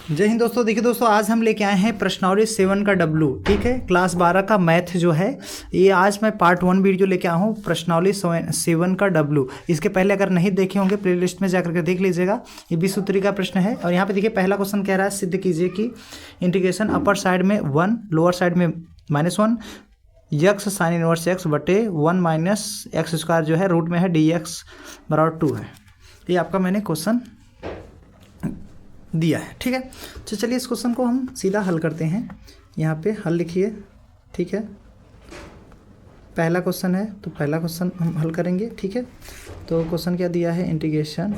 जय हिंद दोस्तों। देखिए दोस्तों, आज हम लेके आए हैं प्रश्नावली 7 का डब्लू। ठीक है, क्लास 12 का मैथ जो है ये आज मैं पार्ट 1 वीडियो लेके आया हूँ प्रश्नावली 7 का डब्लू। इसके पहले अगर नहीं देखे होंगे प्लेलिस्ट में जाकर के देख लीजिएगा। ये 20 सूत्री का प्रश्न है और यहाँ पे देखिए पहला क्वेश्चन कह रहा है सिद्ध कीजिए कि इंटीग्रेशन अपर साइड में 1 लोअर साइड में -1 यक्स साइन इनवर्स एक्स बटे 1 माइनस एक्स स्क्वायर जो है रूट में है डी एक्स बराबर 2 है। ये आपका मैंने क्वेश्चन दिया है। ठीक है, तो चलिए इस क्वेश्चन को हम सीधा हल करते हैं। यहाँ पे हल लिखिए। ठीक है, पहला क्वेश्चन है तो पहला क्वेश्चन हम हल करेंगे। ठीक है, तो क्वेश्चन क्या दिया है, integration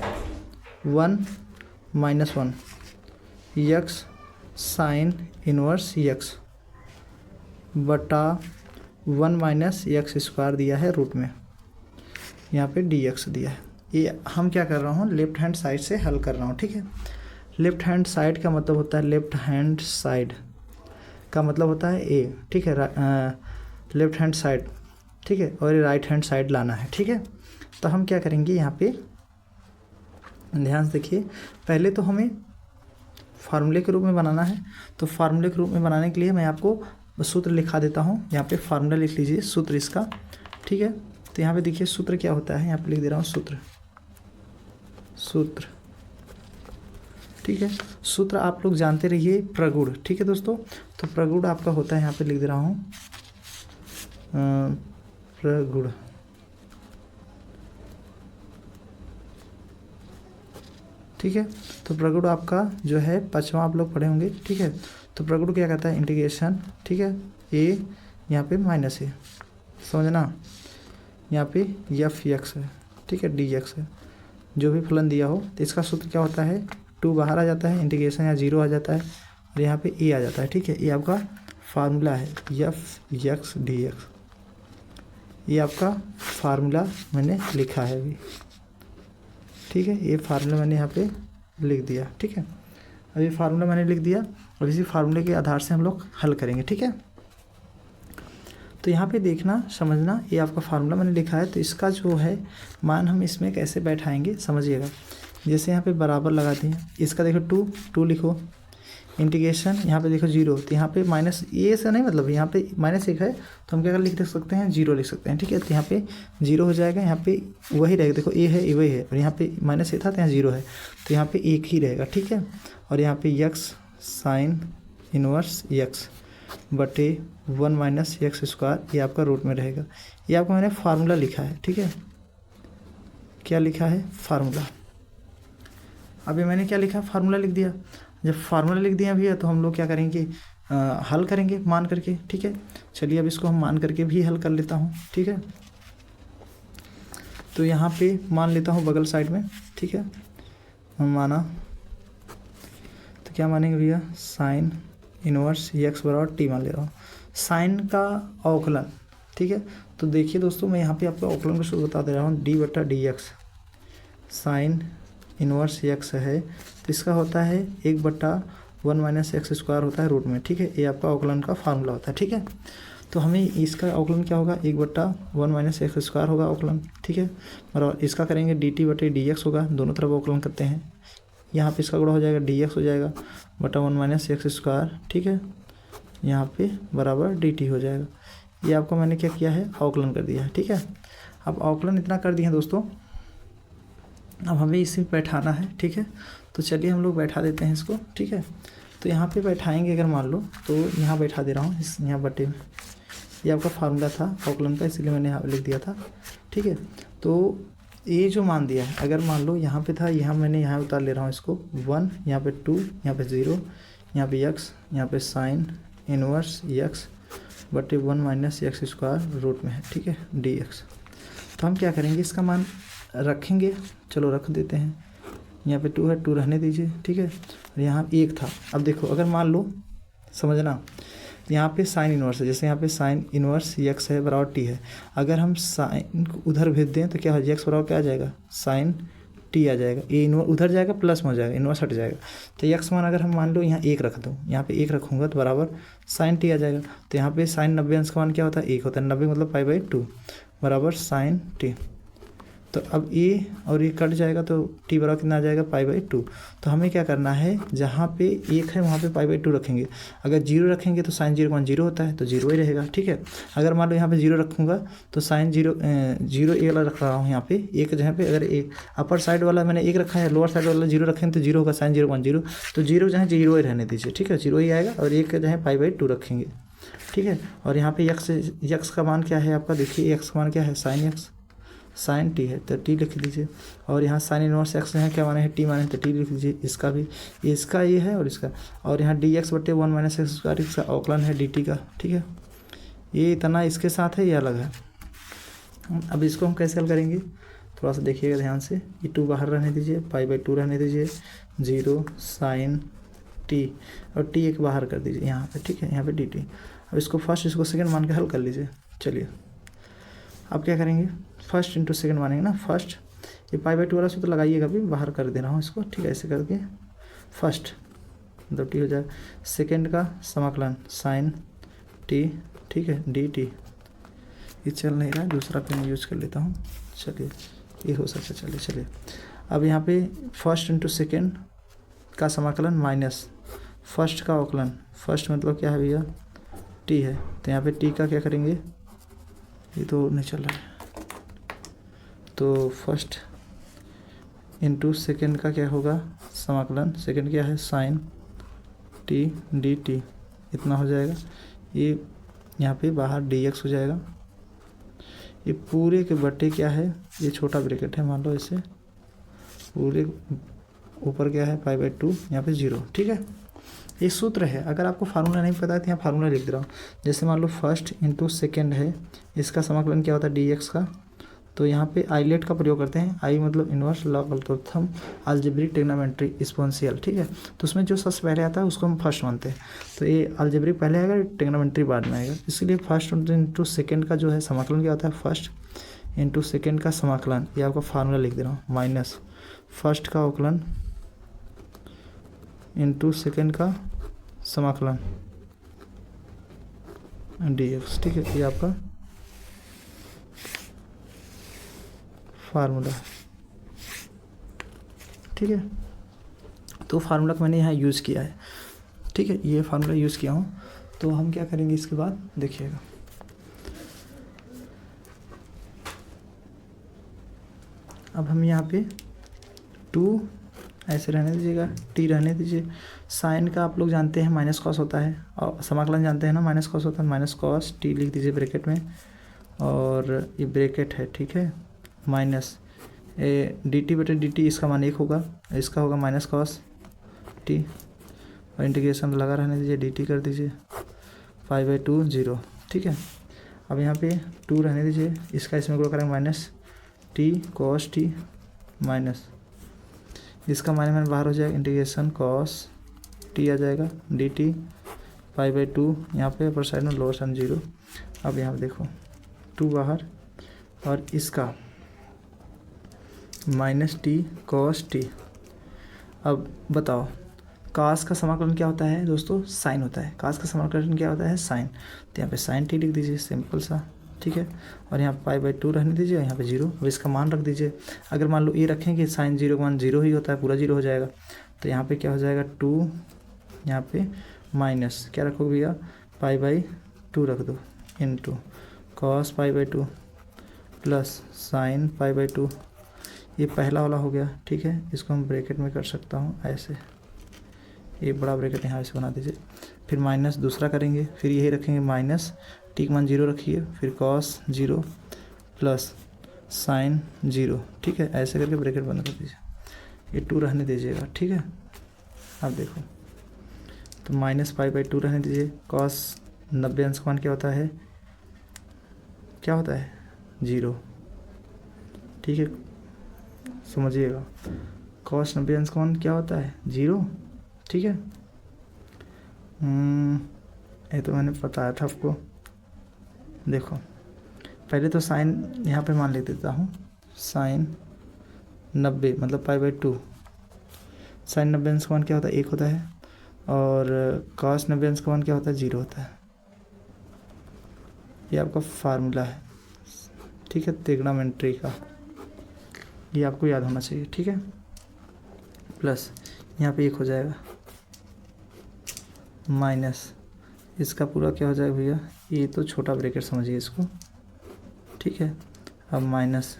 1 - 1 x sine inverse x बटा 1 माइनस एक्स स्क्वायर दिया है रूट में, यहाँ पे डी एक्स दिया है। ये हम क्या कर रहा हूँ, लेफ्ट हैंड साइड से हल कर रहा हूँ। ठीक है, लेफ्ट हैंड साइड का मतलब होता है, लेफ्ट हैंड साइड का मतलब होता है ए। ठीक है, लेफ्ट हैंड साइड। ठीक है, और ये राइट हैंड साइड लाना है। ठीक है, तो हम क्या करेंगे, यहाँ पे ध्यान से देखिए। पहले तो हमें फार्मूले के रूप में बनाना है, तो फार्मूले के रूप में बनाने के लिए मैं आपको सूत्र लिखा देता हूँ। यहाँ पे फार्मूला लिख लीजिए, सूत्र इसका। ठीक है, तो यहाँ पे देखिए सूत्र क्या होता है, यहाँ पे लिख दे रहा हूँ सूत्र। ठीक है, सूत्र आप लोग जानते रहिए, प्रगुण। ठीक है दोस्तों, तो प्रगुण आपका होता है, यहाँ पे लिख दे रहा हूँ प्रगुण। ठीक है, तो प्रगुण आपका जो है 5वां आप लोग पढ़े होंगे। ठीक है, तो प्रगुण क्या कहता है, इंटीग्रेशन। ठीक है, ए यहाँ पे माइनस ए, समझना, यहाँ पे एफ एक्स है। ठीक है, डी एक्स है, जो भी फलन दिया हो। तो इसका सूत्र क्या होता है, 2 बाहर आ जाता है, इंटीग्रेशन यहाँ 0 आ जाता है और यहाँ पे ए आ जाता है। ठीक है, ये आपका फार्मूला है, एफ एक्स डी एक्स। ये आपका फार्मूला मैंने लिखा है अभी। ठीक है, ये फार्मूला मैंने यहाँ पे लिख दिया। ठीक है, अभी फार्मूला मैंने लिख दिया और इसी फार्मूले के आधार से हम लोग हल करेंगे। ठीक है, तो यहाँ पे देखना समझना, ये आपका फार्मूला मैंने लिखा है, तो इसका जो है मान हम इसमें कैसे बैठाएंगे समझिएगा। जैसे यहाँ पे बराबर लगा दिए, इसका देखो 2 लिखो, इंटीग्रेशन यहाँ पे देखो 0, तो यहाँ पे माइनस ए से नहीं, मतलब यहाँ पे -1 है तो हम क्या लिख सकते हैं, 0 लिख सकते हैं। ठीक है, तो यहाँ पे 0 हो जाएगा, यहाँ पे वही रहेगा, देखो ए है ए वही है, और यहाँ पे -a था तो यहाँ 0 है, तो यहाँ पे 1 ही रहेगा। ठीक है, और यहाँ पे यक्स साइन इनवर्स यक्स बटे 1 माइनस एक्स स्क्वायर, ये आपका रूट में रहेगा। ये आपका मैंने फार्मूला लिखा है। ठीक है, क्या लिखा है, फार्मूला। अभी मैंने क्या लिखा, फार्मूला लिख दिया। जब फार्मूला लिख दिया भैया तो हम लोग क्या करेंगे, हल करेंगे मान करके। ठीक है, चलिए अब इसको हम मान करके भी हल कर लेता हूँ। ठीक है, तो यहाँ पे मान लेता हूँ बगल साइड में। ठीक है, हम माना तो क्या मानेंगे भैया, साइन इनवर्स एक्स बराबर टी मान ले रहा हूँ, साइन का अवकलन। ठीक है, तो देखिए दोस्तों, मैं यहाँ पे आपको अवकलन का सूत्र बता दे रहा हूँ, डी बटा D x sine inverse x है, तो इसका होता है 1/1 माइनस एक्स स्क्वायर होता है रूट में। ठीक है, ये आपका अवकलन का फार्मूला होता है। ठीक है, तो हमें इसका अवकलन क्या होगा, 1/1 माइनस एक्स स्क्वायर होगा अवकलन। ठीक है, और इसका करेंगे डी टी बटे डी एक्स होगा, दोनों तरफ अवकलन करते हैं। यहाँ पे इसका गुणा हो जाएगा, डी एक्स हो जाएगा बटा 1 माइनस एक्स स्क्वायर। ठीक है, यहाँ पे बराबर डी टी हो जाएगा। ये आपको मैंने क्या किया है, अवकलन कर दिया है। ठीक है, अब अवकलन इतना कर दिया है दोस्तों, अब हमें इसे बैठाना है। ठीक है, तो चलिए हम लोग बैठा देते हैं इसको। ठीक है, तो यहाँ पे बैठाएंगे, अगर मान लो तो यहाँ बैठा दे रहा हूँ, इस यहाँ बटे में। ये आपका फार्मूला था अवकलन का, इसलिए मैंने यहाँ लिख दिया था। ठीक है, तो ये जो मान दिया है, अगर मान लो यहाँ पे था, यहाँ मैंने यहाँ उतार ले रहा हूँ इसको, 1, यहाँ पे 2, यहाँ पे 0, यहाँ पे यक्स, यहाँ पे साइन इनवर्स यक्स बटे 1 माइनस एक्स स्क्वायर रूट में है। ठीक है, डी एक्स। तो हम क्या करेंगे, इसका मान रखेंगे, चलो रख देते हैं। यहाँ पे 2 है, 2 रहने दीजिए। ठीक है, और यहाँ 1 था। अब देखो, अगर मान लो समझना, यहाँ पे साइन इनवर्स है, जैसे यहाँ पे साइन इनवर्स यक्स है बराबर टी है, अगर हम साइन को उधर भेज दें तो क्या हो, यक्स बराबर क्या आ जाएगा, साइन टी आ जाएगा। ए इनवर्स उधर जाएगा, प्लस में हो जाएगा, इनवर्स हट जाएगा। तो यक्स मान अगर हम मान लो यहाँ 1 रख दूँ, यहाँ पे 1 रखूँगा तो बराबर साइन टी आ जाएगा। तो यहाँ पे साइन 90 अंश का मान क्या होता है, 1 होता है। 90 मतलब π/2 बराबर साइन टी। तो अब ये और ये कट जाएगा तो टी बराबर कितना आ जाएगा π/2। तो हमें क्या करना है, जहाँ पे 1 है वहाँ पे π/2 रखेंगे। अगर 0 रखेंगे तो साइन 0 0 होता है तो 0 ही रहेगा, ठीक है। अगर मान लो यहाँ पे 0 रखूँगा तो साइन 0 ए वाला रख रहा हूँ यहाँ पे, एक जहाँ पे अगर एक अपर साइड वाला मैंने 1 रखा है, लोअर साइड वाला 0 रखेंगे तो 0 होगा, साइन 0 1 0। तो 0 जहाँ 0 ही रहने दीजिए, ठीक है, 0 ही आएगा। और 1 का जहाँ π/2 रखेंगे, ठीक है। और यहाँ पे यक्स का मान क्या है आपका, देखिए यक्स का मान क्या है, साइन एक्स, साइन टी है तो टी लिख दीजिए। और यहाँ साइन इनवर्स एक्स है, क्या माने है, टी माने है तो टी लिख दीजिए। इसका भी, इसका ये है और इसका। और यहाँ डी एक्स बटे 1 - x², इसका अवकलन है डी टी का, ठीक है। ये इतना इसके साथ है, ये अलग है। अब इसको हम कैसे हल करेंगे, थोड़ा सा देखिएगा ध्यान से। ये 2 बाहर रहने दीजिए, π/2 रहने दीजिए, 0 साइन टी और टी एक बाहर कर दीजिए यहाँ पे, ठीक है, यहाँ पे डी टी। अब इसको फर्स्ट इसको सेकंड मान के हल कर लीजिए। चलिए अब क्या करेंगे, फर्स्ट इंटू सेकंड मानेंगे ना। फर्स्ट ये π/2 वाला सूत्र लगाइएगा, अभी बाहर कर दे रहा हूँ इसको, ठीक है, ऐसे करके फर्स्ट मतलब टी हो जाए, सेकंड का समाकलन साइन टी, ठीक है, डी टी। ये चल नहीं रहा है, दूसरा पेन यूज़ कर लेता हूँ। चलिए ये हो सकता है, चलिए। अब यहाँ पे फर्स्ट इंटू सेकेंड का समाकलन माइनस फर्स्ट का अवकलन। फर्स्ट मतलब क्या है भैया, टी है, तो यहाँ पे टी का क्या करेंगे, ये तो नहीं चल रहा है, तो फर्स्ट इंटू सेकेंड का क्या होगा समाकलन, सेकेंड क्या है साइन टी डी टी, इतना हो जाएगा। ये यहाँ पे बाहर डी एक्स हो जाएगा। ये पूरे के बटे क्या है, ये छोटा ब्रैकेट है, मान लो इसे, पूरे ऊपर क्या है π/2, यहाँ पे 0, ठीक है। ये सूत्र है, अगर आपको फार्मूला नहीं पता है तो यहाँ फार्मूला लिख दे रहा हूँ। जैसे मान लो फर्स्ट इंटू सेकेंड है, इसका समाकलन क्या होता है डी एक्स का, तो यहाँ पे आइलेट का प्रयोग करते हैं। आई मतलब inverse, log algorithm, algebraic, trigonometry, exponential, ठीक है। तो उसमें जो सबसे पहले आता है उसको हम फर्स्ट मानते हैं। तो ये अलजेब्रिक पहले आएगा, ट्रिग्नोमेट्री बाद में आएगा, इसीलिए फर्स्ट इंटू सेकेंड का जो है समाकलन क्या होता है, फर्स्ट इंटू सेकेंड का समाकलन, ये आपका फार्मूला लिख दे रहा हूँ, माइनस फर्स्ट का अवकलन इंटू सेकेंड का समाकलन डी एक्स, ठीक है, ये आपका फार्मूला, ठीक है। तो फार्मूला को मैंने यहाँ यूज़ किया है, ठीक है, ये फार्मूला यूज़ किया हूँ। तो हम क्या करेंगे इसके बाद देखिएगा, अब हम यहाँ पे 2 ऐसे रहने दीजिएगा, टी रहने दीजिए। साइन का आप लोग जानते हैं माइनस कॉस होता है, और समाकलन जानते हैं ना, माइनस कॉस होता है, माइनस कॉस टी लिख दीजिए ब्रैकेट में, और ये ब्रैकेट है, ठीक है, माइनस डी टी बटे डी टी, इसका मान 1 होगा, इसका होगा माइनस कॉस टी, और इंटीग्रेशन लगा रहने दीजिए, डी टी कर दीजिए, π/2 0, ठीक है। अब यहाँ पे 2 रहने दीजिए, इसका इसमें ग्रो करेंगे minus T cos T, minus इसका माइनस बाहर हो जाएगा, इंटीग्रेशन कॉस टी आ जाएगा, डी टी π/2, यहाँ पे अपर साइड में लोअर साइड 0। अब यहाँ पे देखो 2 बाहर, और इसका माइनस टी कॉस टी। अब बताओ कास का समाकलन क्या होता है दोस्तों, साइन होता है। कास का समाकलन क्या होता है, साइन। तो यहाँ पे साइन टी लिख दीजिए, सिंपल सा, ठीक है। और यहाँ π/2 रहने दीजिए, यहाँ पे 0। अब इसका मान रख दीजिए। अगर मान लो ये रखेंगे साइन 0 का मान 0 ही होता है, पूरा 0 हो जाएगा। तो यहाँ पे क्या हो जाएगा 2, यहाँ पे माइनस क्या रखोगे भैया, π/2 रख दो, इंटू कॉस π/2 प्लस साइन π/2। ये पहला वाला हो गया, ठीक है। इसको हम ब्रैकेट में कर सकता हूँ ऐसे, ये बड़ा ब्रैकेट यहाँ ऐसे बना दीजिए। फिर माइनस दूसरा करेंगे, फिर यही रखेंगे माइनस टी का मान 0 रखिए, फिर कॉस 0 प्लस साइन 0, ठीक है। ऐसे करके ब्रैकेट बंद कर दीजिए, ये 2 रहने दीजिएगा, ठीक है। अब देखो तो माइनस π/2 रहने दीजिए, कॉस 90 अंश का मान क्या होता है, 0, ठीक है, समझिएगा। कॉस 90 अंश का मान क्या होता है, 0, ठीक है। ये तो मैंने बताया था आपको। देखो पहले तो साइन यहाँ पे मान ले देता हूँ, साइन 90 मतलब π/2, साइन 90 अंश का मान क्या होता है, 1 होता है, और कॉस 90 अंश का मान क्या होता है, 0 होता है। ये आपका फार्मूला है, ठीक है, त्रिग्नोमेट्री का। ये आपको याद होना चाहिए, ठीक है। प्लस यहाँ पे 1 हो जाएगा, माइनस इसका पूरा क्या हो जाएगा भैया, ये तो छोटा ब्रैकेट समझिए इसको, ठीक है। अब माइनस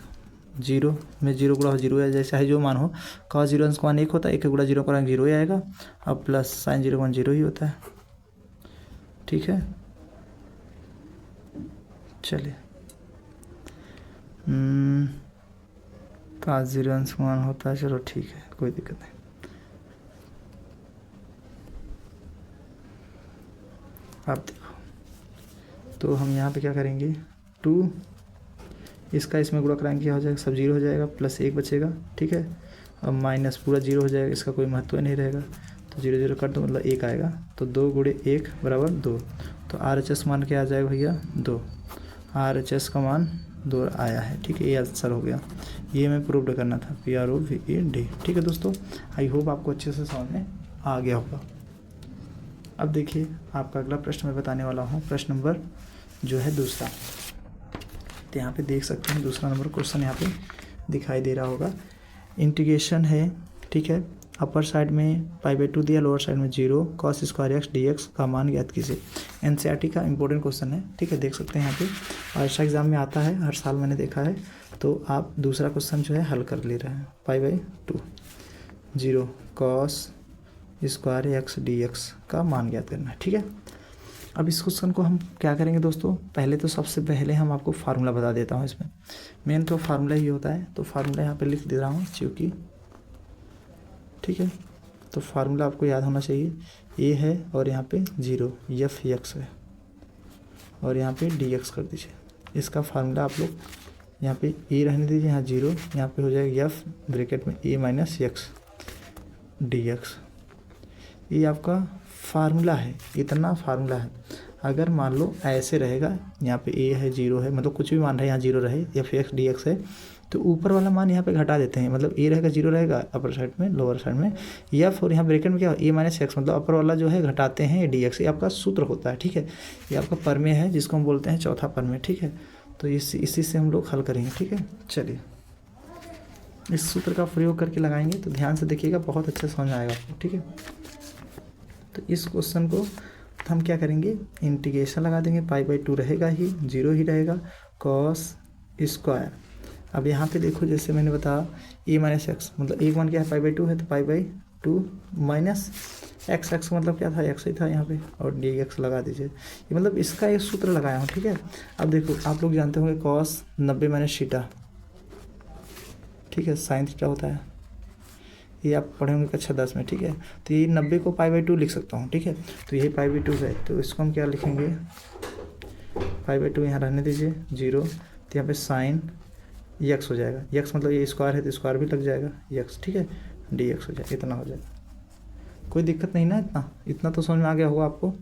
0 में 0 गुणा 0 है, जैसा है जो मान हो, cos 0 का मान 1 होता है, 1 गुणा 0 का मान 0 ही आएगा। अब प्लस sin 0 का मान 0 ही होता है, ठीक है। चलिए cos 0 का मान होता है, चलो ठीक है, कोई दिक्कत नहीं। आप देखो, तो हम यहाँ पे क्या करेंगे, 2 इसका इसमें गुणा कराएंगे, क्या हो जाएगा, सब 0 हो जाएगा, प्लस 1 बचेगा, ठीक है। अब माइनस पूरा 0 हो जाएगा, इसका कोई महत्व नहीं रहेगा, तो 0 0 कर दो, मतलब 1 आएगा, तो 2 गुणे 1 बराबर 2। तो RHS मान क्या आ जाएगा भैया, 2। RHS का मान 2 आया है, ठीक है। ये आंसर हो गया, ये मैं प्रूव करना था, PROVED, ठीक है दोस्तों। आई होप आपको अच्छे से समझ में आ गया होगा। अब देखिए आपका अगला प्रश्न मैं बताने वाला हूँ, प्रश्न नंबर जो है दूसरा। तो यहाँ पे देख सकते हैं दूसरा नंबर क्वेश्चन यहाँ पे दिखाई दे रहा होगा। इंटीग्रेशन है, ठीक है। अपर साइड में π/2 दिया, लोअर साइड में 0, cos स्क्वायर x dx का मान ज्ञात कीजिए। NCERT का इंपॉर्टेंट क्वेश्चन है, ठीक है, देख सकते हैं यहाँ पे, और ऐसा एग्जाम में आता है, हर साल मैंने देखा है। तो आप दूसरा क्वेश्चन जो है हल कर ले रहे हैं, π/2 0 cos स्क्वायर x dx का मान ज्ञात करना है, ठीक है। अब इस क्वेश्चन को हम क्या करेंगे दोस्तों, पहले तो सबसे पहले हम आपको फार्मूला बता देता हूँ। इसमें मेन तो फार्मूला ही होता है, तो फार्मूला यहाँ पे लिख दे रहा हूँ, क्योंकि ठीक है। तो फार्मूला आपको याद होना चाहिए, ए है और यहाँ पे 0 f(x) है, और यहाँ पे dx कर दीजिए। इसका फार्मूला आप लोग यहाँ पे ए रहने दीजिए, यहाँ 0, यहाँ पे हो जाएगा f ब्रैकेट में a माइनस x dx। ये आपका फार्मूला है, इतना फार्मूला है। अगर मान लो ऐसे रहेगा, यहाँ पे a है 0 है, मतलब कुछ भी मान रहा है यहाँ 0 रहे, f(x) dx है, तो ऊपर वाला मान यहाँ पे घटा देते हैं, मतलब a रहेगा 0 रहेगा अपर साइड में, लोअर साइड में f, और यहाँ ब्रैकेट में क्या a माइनस x, मतलब अपर वाला जो है घटाते हैं dx। ये आपका सूत्र होता है, ठीक है। ये आपका प्रमेय है, जिसको हम बोलते हैं चौथा प्रमेय, ठीक है। तो इसी से हम लोग हल करेंगे, ठीक है। चलिए इस सूत्र का प्रयोग करके लगाएंगे, तो ध्यान से देखिएगा, बहुत अच्छा समझ आएगा आपको, ठीक है। तो इस क्वेश्चन को हम क्या करेंगे, इंटीग्रेशन लगा देंगे, π/2 रहेगा ही, 0 ही रहेगा, cos स्क्वायर। अब यहाँ पे देखो, जैसे मैंने बताया a माइनस x, मतलब एक मान क्या है, π/2 है, तो π/2 माइनस x मतलब क्या था, x ही था यहाँ पे, और dx लगा दीजिए। ये मतलब इसका एक सूत्र लगाया हूँ, ठीक है। अब देखो आप लोग जानते होंगे cos 90 माइनस थीटा, ठीक है, sin थीटा होता है, ये आप पढ़े होंगे कक्षा 10 में, ठीक है। तो ये 90 को π/2 लिख सकता हूँ, ठीक है। तो ये π/2 है, तो इसको हम क्या लिखेंगे, π/2 यहाँ रहने दीजिए 0, तो यहाँ पे sin x हो जाएगा, x मतलब ये स्क्वायर है तो स्क्वायर भी लग जाएगा x, ठीक है, dx हो जाएगा, इतना हो जाएगा। कोई दिक्कत नहीं ना, इतना तो समझ में आ गया होगा आपको।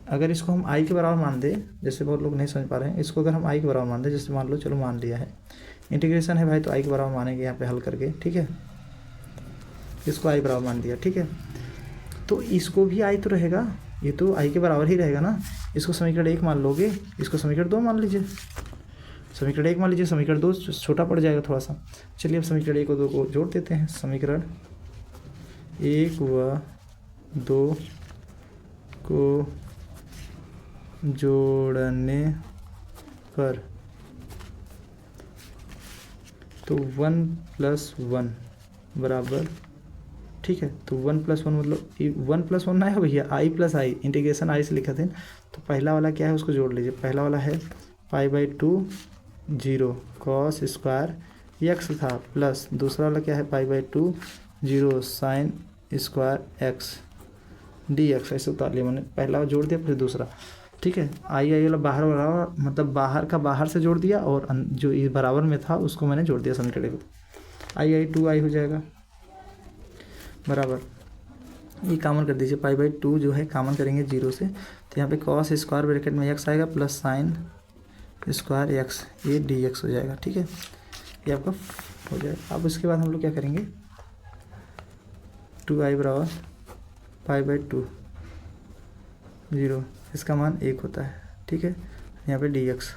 अगर इसको हम i के बराबर मान दें, जैसे बहुत लोग नहीं समझ पा रहे हैं, इसको अगर हम i के बराबर मान दें, जैसे मान लो, चलो मान लिया है, इंटीग्रेशन है भाई, तो i के बराबर मानेंगे यहाँ पे हल करके, ठीक है। इसको i बराबर मान दिया, ठीक है। तो इसको भी i तो रहेगा, ये तो i के बराबर ही रहेगा ना। इसको समीकरण 1 मान लोगे, इसको समीकरण 2 मान लीजिए, समीकरण 1 मान लीजिए, समीकरण 2 छोटा पड़ जाएगा थोड़ा सा। चलिए अब समीकरण 1 और 2 को जोड़ देते हैं। समीकरण 1 व 2 को जोड़ने पर तो 1 + 1 बराबर, ठीक है। तो 1 + 1 मतलब 1 + 1 ना है भैया, i + i, इंटीग्रेशन i से लिखा थे। तो पहला वाला क्या है, उसको जोड़ लीजिए। पहला वाला है π/2 0 cos स्क्वायर x था, प्लस दूसरा वाला क्या है, π/2 0 sin स्क्वायर x dx। ऐसे उतार लिया मैंने, पहला जोड़ दिया फिर दूसरा, ठीक है। आई वाला बाहर वाला, मतलब बाहर का बाहर से जोड़ दिया, और जो ये बराबर में था उसको मैंने जोड़ दिया समीकरण को। आई 2i हो जाएगा बराबर, ये कामन कर दीजिए, π/2 जो है कामन करेंगे 0 से, तो यहाँ पे cos स्क्वायर ब्रैकेट में x आएगा, प्लस sin स्क्वायर x, ये dx हो जाएगा, ठीक है। ये आपका हो जाएगा। अब इसके बाद हम लोग क्या करेंगे, 2i बराबर π/2 0, इसका मान 1 होता है, ठीक है। यहाँ पे dx।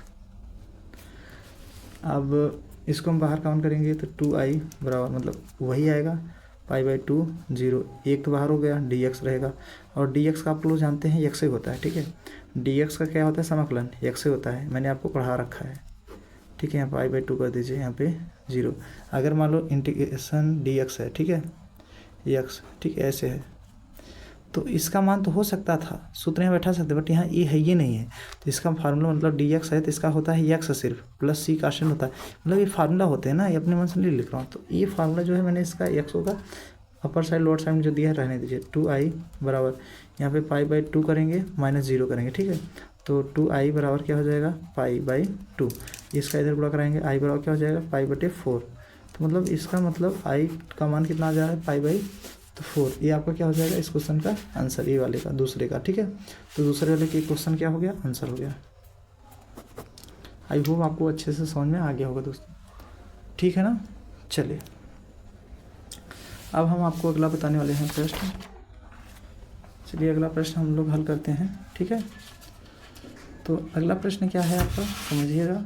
अब इसको हम बाहर काउंट करेंगे तो 2i बराबर मतलब वही आएगा π/2 0, एक तो बाहर हो गया, dx रहेगा। और dx का आप लोग जानते हैं x से होता है, ठीक है। dx का क्या होता है, समाकलन x से होता है, मैंने आपको पढ़ा रखा है, ठीक है। यहाँ π/2 कर दीजिए, यहाँ पे 0। अगर मान लो इंटीग्रेशन dx है, ठीक है, x, ठीक है, ऐसे है, तो इसका मान तो हो सकता था, सूत्र यहाँ बैठा सकते, बट यहाँ ये है, ये नहीं है, तो इसका फार्मूला मतलब dx है तो इसका होता है x सिर्फ प्लस c काशन होता है, मतलब ये फार्मूला होते हैं ना, ये अपने मन से नहीं लिख रहा हूँ। तो ये फार्मूला जो है मैंने इसका x होगा, अपर साइड लोअर साइड में जो दिया है रहने दीजिए। 2i बराबर यहाँ पे π/2 करेंगे, -0 करेंगे, ठीक है। तो 2i बराबर क्या हो जाएगा, π/2, इसका इधर गुणा कराएंगे, i बराबर क्या हो जाएगा, π/4। तो मतलब इसका मतलब i का मान कितना आ जा रहा है, π/4। ये आपका क्या हो जाएगा इस क्वेश्चन का आंसर, ये वाले का, दूसरे का, ठीक है। तो दूसरे वाले के क्वेश्चन क्या हो गया, आंसर हो गया। आई होप आपको अच्छे से समझ में आ गया होगा दोस्तों, ठीक है ना। चलिए अब हम आपको अगला बताने वाले हैं प्रश्न। चलिए अगला प्रश्न हम लोग हल करते हैं, ठीक है। तो अगला प्रश्न क्या है आपका, समझिएगा।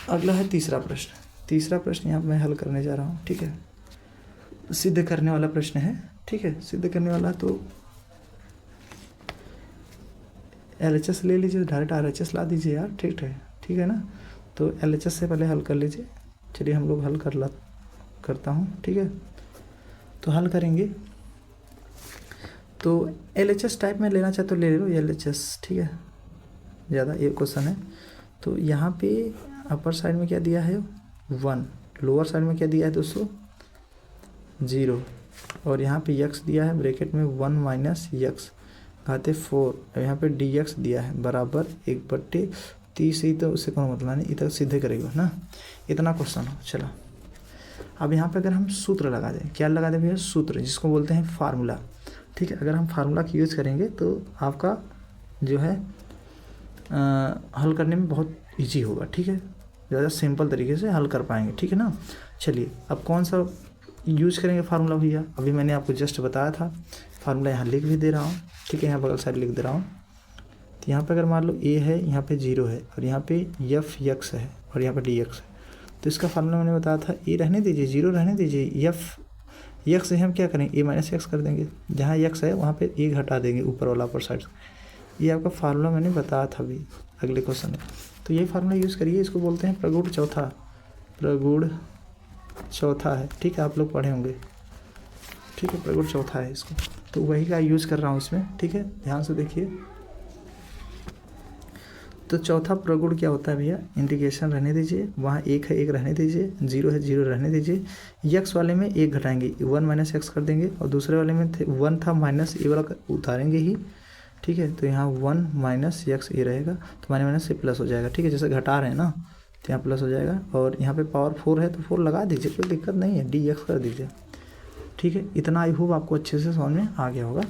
अगला है तीसरा प्रश्न। तीसरा प्रश्न यहाँ मैं हल करने जा रहा हूँ, ठीक है। सिद्ध करने वाला प्रश्न है, ठीक है। सिद्ध करने वाला तो LHS ले लीजिए, डायरेक्ट RHS ला दीजिए यार, ठीक है, ठीक है ना। तो LHS से पहले हल कर लीजिए। चलिए हम लोग हल करता हूँ, ठीक है। तो हल करेंगे तो LHS टाइप में लेना चाहे तो ले लो LHS, ठीक है, ज़्यादा ये क्वेश्चन है। तो यहाँ पे अपर साइड में क्या दिया है 1, लोअर साइड में क्या दिया है दोस्तों 0, और यहाँ पे x दिया है ब्रैकेट में 1 - x घाते 4, यहाँ पे dx दिया है बराबर 1/30। ही तो उससे कौन मतलब नहीं, इतना सीधे करेगा ना, इतना क्वेश्चन हो। चलो अब यहाँ पे अगर हम सूत्र लगा दें, क्या लगा दें भैया, सूत्र जिसको बोलते हैं फार्मूला, ठीक है। अगर हम फार्मूला की यूज़ करेंगे तो आपका जो है हल करने में बहुत इजी होगा, ठीक है, ज़्यादा सिंपल तरीके से हल कर पाएंगे, ठीक है ना। चलिए अब कौन सा यूज करेंगे फार्मूला भैया, अभी मैंने आपको जस्ट बताया था, फार्मूला यहाँ लिख भी दे रहा हूँ, ठीक है, यहाँ बगल साइड लिख दे रहा हूँ। तो यहाँ पे अगर मान लो a है, यहाँ पे 0 है, और यहाँ पे f(x) है, और यहाँ पे dx है, तो इसका फार्मूला मैंने बताया था, a रहने दीजिए, 0 रहने दीजिए, x से हम क्या करेंगे, a - x कर देंगे, जहाँ x है वहाँ पे a घटा देंगे ऊपर वाला अपर साइड। ये आपका फार्मूला मैंने बताया था अभी अगले क्वेश्चन में। तो ये फार्मूला यूज़ करिए, इसको बोलते हैं प्रगुण चौथा, प्रगुण चौथा है, ठीक है, आप लोग पढ़े होंगे, ठीक है, प्रगुण चौथा है इसको, तो वही का यूज़ कर रहा हूँ इसमें, ठीक है, ध्यान से देखिए। तो चौथा प्रगुण क्या होता है भैया, इंटीग्रेशन रहने दीजिए, वहाँ 1 है 1 रहने दीजिए, 0 है 0 रहने दीजिए, x वाले में 1 घटाएंगे, 1 - x कर देंगे, और दूसरे वाले में 1 था माइनस, ये वाला उतारेंगे ही, ठीक है। तो यहाँ 1 - x ये रहेगा, तो माइनस से प्लस हो जाएगा, ठीक है, जैसे घटा रहे हैं ना, तो यहाँ प्लस हो जाएगा, और यहाँ पे पावर 4 है तो 4 लगा दीजिए, कोई दिक्कत नहीं है, dx कर दीजिए, ठीक है। इतना आई होप आपको अच्छे से समझ में आ गया होगा।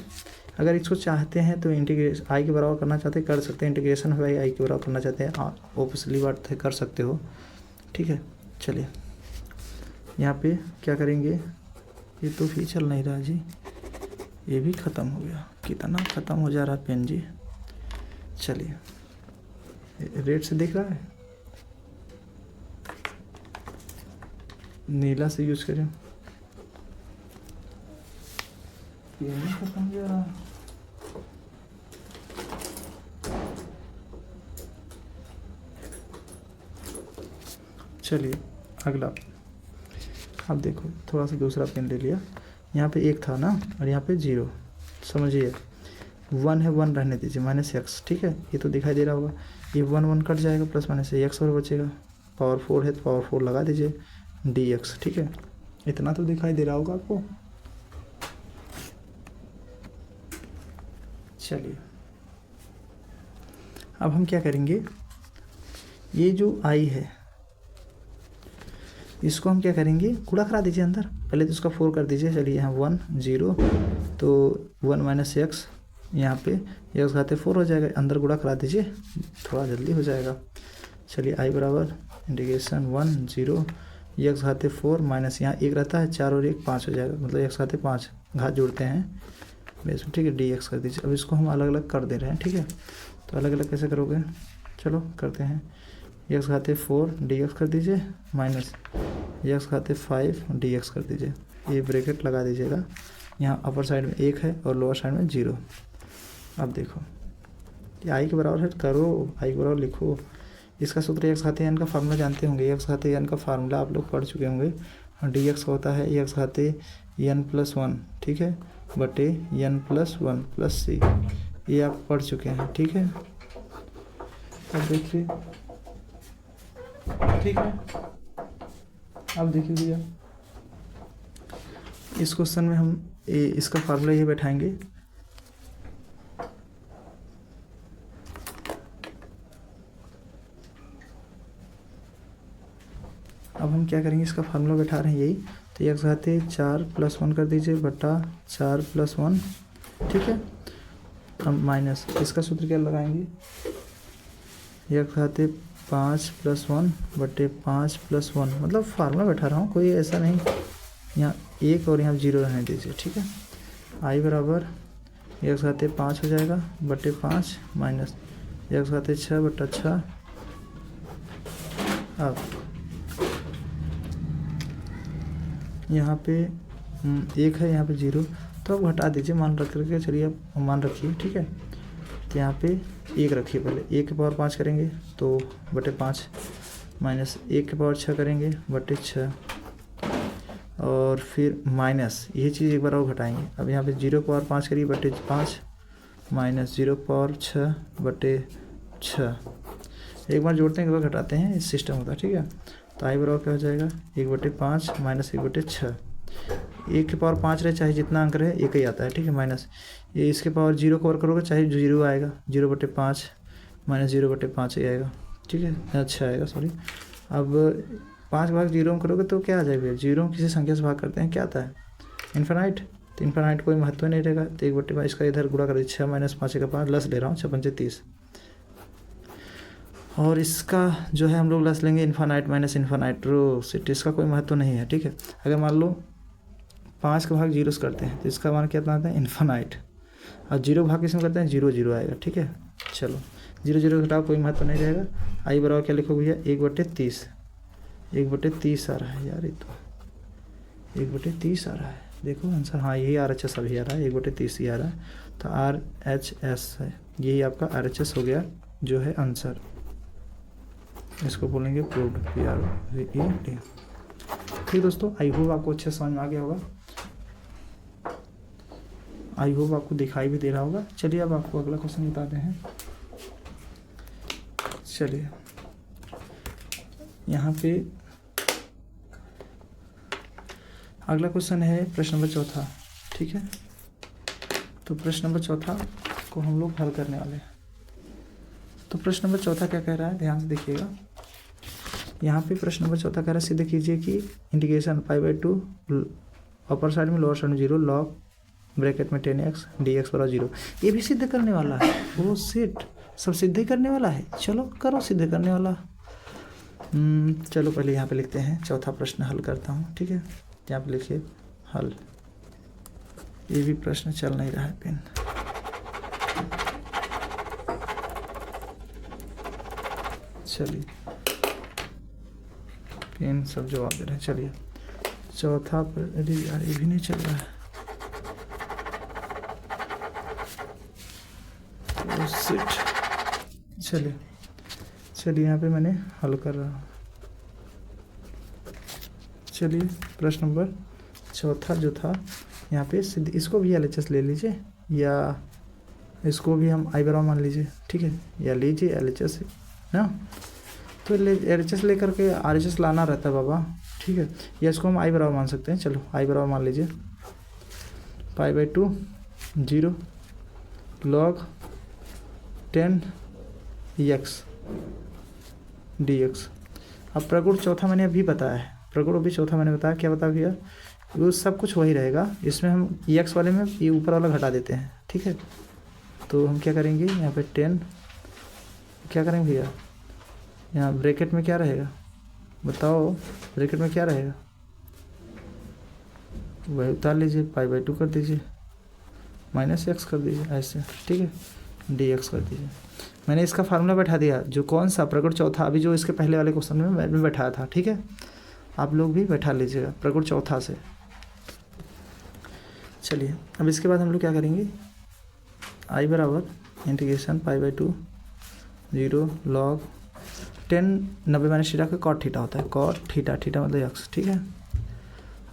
अगर इसको चाहते हैं तो इंटीग्रेशन आई के बराबर करना चाहते हैं कर सकते हैं, इंटीग्रेशन है आई के बराबर करना चाहते हैं ऑब्वियसली बात है कर सकते हो, ठीक है। चलिए यहाँ पे क्या करेंगे, ये तो भी चल नहीं रहा जी, ये भी ख़त्म हो गया, कितना ख़त्म हो जा रहा है पेन जी। चलिए रेड से दिख रहा है, नीला से यूज करें, ये नहीं खत्म हो जा रहा। चलिए अगला, अब देखो थोड़ा सा दूसरा पेन ले लिया, यहाँ पे 1 था ना, और यहाँ पे 0, समझिए 1 है 1 रहने दीजिए, -x, ठीक है, ये तो दिखाई दे रहा होगा, ये 1 कट जाएगा, प्लस माइनस से x और बचेगा, पावर 4 है तो पावर 4 लगा दीजिए, dx, ठीक है, इतना तो दिखाई दे रहा होगा आपको। चलिए अब हम क्या करेंगे, ये जो i है इसको हम क्या करेंगे, गुणा करा दीजिए अंदर, पहले तो इसका 4 कर दीजिए। चलिए यहाँ 1 0, तो 1 - x, यहाँ पे x घाते 4 हो जाएगा, अंदर गुणा करा दीजिए, थोड़ा जल्दी हो जाएगा। चलिए i बराबर इंटीग्रेशन 1 0 x घाते 4 माइनस यहाँ 1 रहता है, 4 और 1 5 हो जाएगा, मतलब x घाते 5 घात जोड़ते हैं बेस में, ठीक है, डी एक्स कर दीजिए। अब इसको हम अलग अलग कर दे रहे हैं, ठीक है। तो अलग अलग कैसे करोगे, चलो करते हैं। एक्स खाते 4 डी एक्स कर दीजिए, माइनस एक्स खाते 5 डी एक्स कर दीजिए। ये ब्रैकेट लगा दीजिएगा। यहाँ अपर साइड में 1 है और लोअर साइड में 0। अब देखो ये आई के बराबर है, करो आई के बराबर लिखो। इसका सूत्र एक्स खाते एन का फार्मूला जानते होंगे। एक्स खाते एन का फार्मूला आप लोग पढ़ चुके होंगे। डी एक्स होता है एक्स खाते n+1, ठीक है, बटे n+1 प्लस सी। ये आप पढ़ चुके हैं, ठीक है। अब देखिए, ठीक है। अब देखिए भैया, इस क्वेश्चन में हम इसका फार्मूला ये बैठाएंगे। अब हम क्या करेंगे, इसका फार्मूला बैठा रहे हैं यही। तो एक्स घाते 4+1 कर दीजिए बटा 4+1, ठीक है। अब माइनस इसका सूत्र क्या लगाएंगे, एक्स घाते 5+1 बटे 5+1, मतलब फार्मूला बैठा रहा हूँ, कोई ऐसा नहीं। यहाँ 1 और यहाँ 0 रहने दीजिए, ठीक है। आई बराबर एक्स घाते 5 हो जाएगा बटे 5 माइनस एक्स घाते 6 बटा 6। अब यहाँ पे 1 है, यहाँ पे 0, तो अब घटा दीजिए, मान रख करके चलिए अब मान रखिए, ठीक है। तो यहाँ पे 1 रखिए, पहले 1 के पावर 5 करेंगे तो बटे 5 माइनस 1 के पावर 6 करेंगे बटे 6, और फिर माइनस यही चीज़ एक बार और घटाएंगे। अब यहाँ पे 0 के पावर 5 करिए बटे 5 माइनस 0 के पावर 6 बटे 6। एक बार जोड़ते हैं, एक बार घटाते हैं, इस सिस्टम होता है, ठीक है। तो आई बराबर क्या हो जाएगा, 1/5 माइनस 1/6। 1 के पावर 5 रहे, चाहे जितना अंक रहे 1 ही आता है, ठीक है। माइनस ये इसके पावर 0 कवर करोगे, चाहे 0 आएगा, 0/5 माइनस 0/5 ही आएगा, ठीक है, अच्छा आएगा, सॉरी। अब 5 भाग 0 में करोगे तो क्या आ जाएगा, 0 किसी संख्या से भाग करते हैं क्या आता है, इन्फिनाइट। तो इन्फिनाइट कोई महत्व नहीं रहेगा। तो 1/5 इसका इधर गुणा कर दीजिए, 6 माइनस 5 का 5, लस ले रहा हूँ, 6 पंचे 30। और इसका जो है हम लोग लस लेंगे इन्फिनाइट माइनस इन्फिनाइट, रो सिट, इसका कोई महत्व नहीं है, ठीक है। अगर मान लो 5 का भाग 0 से करते हैं तो इसका मान क्या आता है, इन्फिनाइट। और 0 भाग किसमें करते हैं, 0 0 आएगा, ठीक है। चलो 0 0 घटाओ, कोई महत्व नहीं रहेगा। आई बराबर क्या लिखो भैया, 1/30। 1/30 आ रहा है यार, ये तो 1/30 आ रहा है, देखो आंसर, हाँ यही RHS अभी आ रहा है, 1/30 ही आ रहा है। तो RHS है, यही आपका RHS हो गया जो है आंसर। इसको बोलेंगे प्रूव्ड, PROVED। ठीक दोस्तों, आई होप आपको अच्छे समझ में आ गया होगा, आई होप आपको दिखाई भी दे रहा होगा। चलिए अब आपको अगला क्वेश्चन बताते हैं। चलिए यहाँ पे अगला क्वेश्चन है प्रश्न नंबर 4, ठीक है। तो प्रश्न नंबर 4 को हम लोग हल करने वाले हैं। तो प्रश्न नंबर 4 क्या कह रहा है, ध्यान से देखिएगा। यहाँ पे प्रश्न नंबर 4 कह रहा है, सिद्ध कीजिए कि इंटीग्रेशन π/2 अपर साइड में लोअर साइड में 0 लॉग ब्रैकेट में 10x dx बराबर 0। ये भी सिद्ध करने वाला है, वो सेट सब सिद्ध ही करने वाला है। चलो करो सिद्ध करने वाला। चलो पहले यहाँ पे लिखते हैं, चौथा प्रश्न हल करता हूँ, ठीक है। यहाँ पे लिखिए हल। ये भी प्रश्न चल नहीं रहा है पेन, चलिए पेन सब जवाब दे रहे हैं। चलिए चौथा अरे यार ये भी नहीं चल रहा है, चलिए यहाँ पे मैंने हल कर रहा हूँ। चलिए प्रश्न नंबर 4 जो था यहाँ पे सिद्ध, इसको भी LHS ले लीजिए या इसको भी हम आई बराबर मान लीजिए, ठीक है, या लीजिए LHS ना। तो LHS लेकर के RHS लाना रहता है बाबा, ठीक है, या इसको हम आई बराबर मान सकते हैं। चलो आई बराबर मान लीजिए, π/2 0 log 10x dx। अब प्रगुण चौथा मैंने अभी बताया है, प्रगुण अभी चौथा मैंने बताया, क्या बता भैया, वो सब कुछ वही रहेगा। इसमें हम x वाले में ये ऊपर वाला घटा देते हैं, ठीक है। तो हम क्या करेंगे, यहाँ पे 10 क्या करेंगे भैया, यहाँ ब्रैकेट में क्या रहेगा बताओ, ब्रैकेट में क्या रहेगा, वही उतार लीजिए, π/2 कर दीजिए माइनस एक्स कर दीजिए ऐसे, ठीक है, डी एक्स कर दीजिए। मैंने इसका फार्मूला बैठा दिया, जो कौन सा प्रगुण चौथा, अभी जो इसके पहले वाले क्वेश्चन में मैं भी बैठाया था, ठीक है, आप लोग भी बैठा लीजिएगा प्रगुण चौथा से। चलिए अब इसके बाद हम लोग क्या करेंगे, आई बराबर इंटीग्रेशन π/2 0 log 10 90 माइनस थीटा का कॉट थीटा होता है, कॉट थीटा, थीटा मतलब एक्स, ठीक है।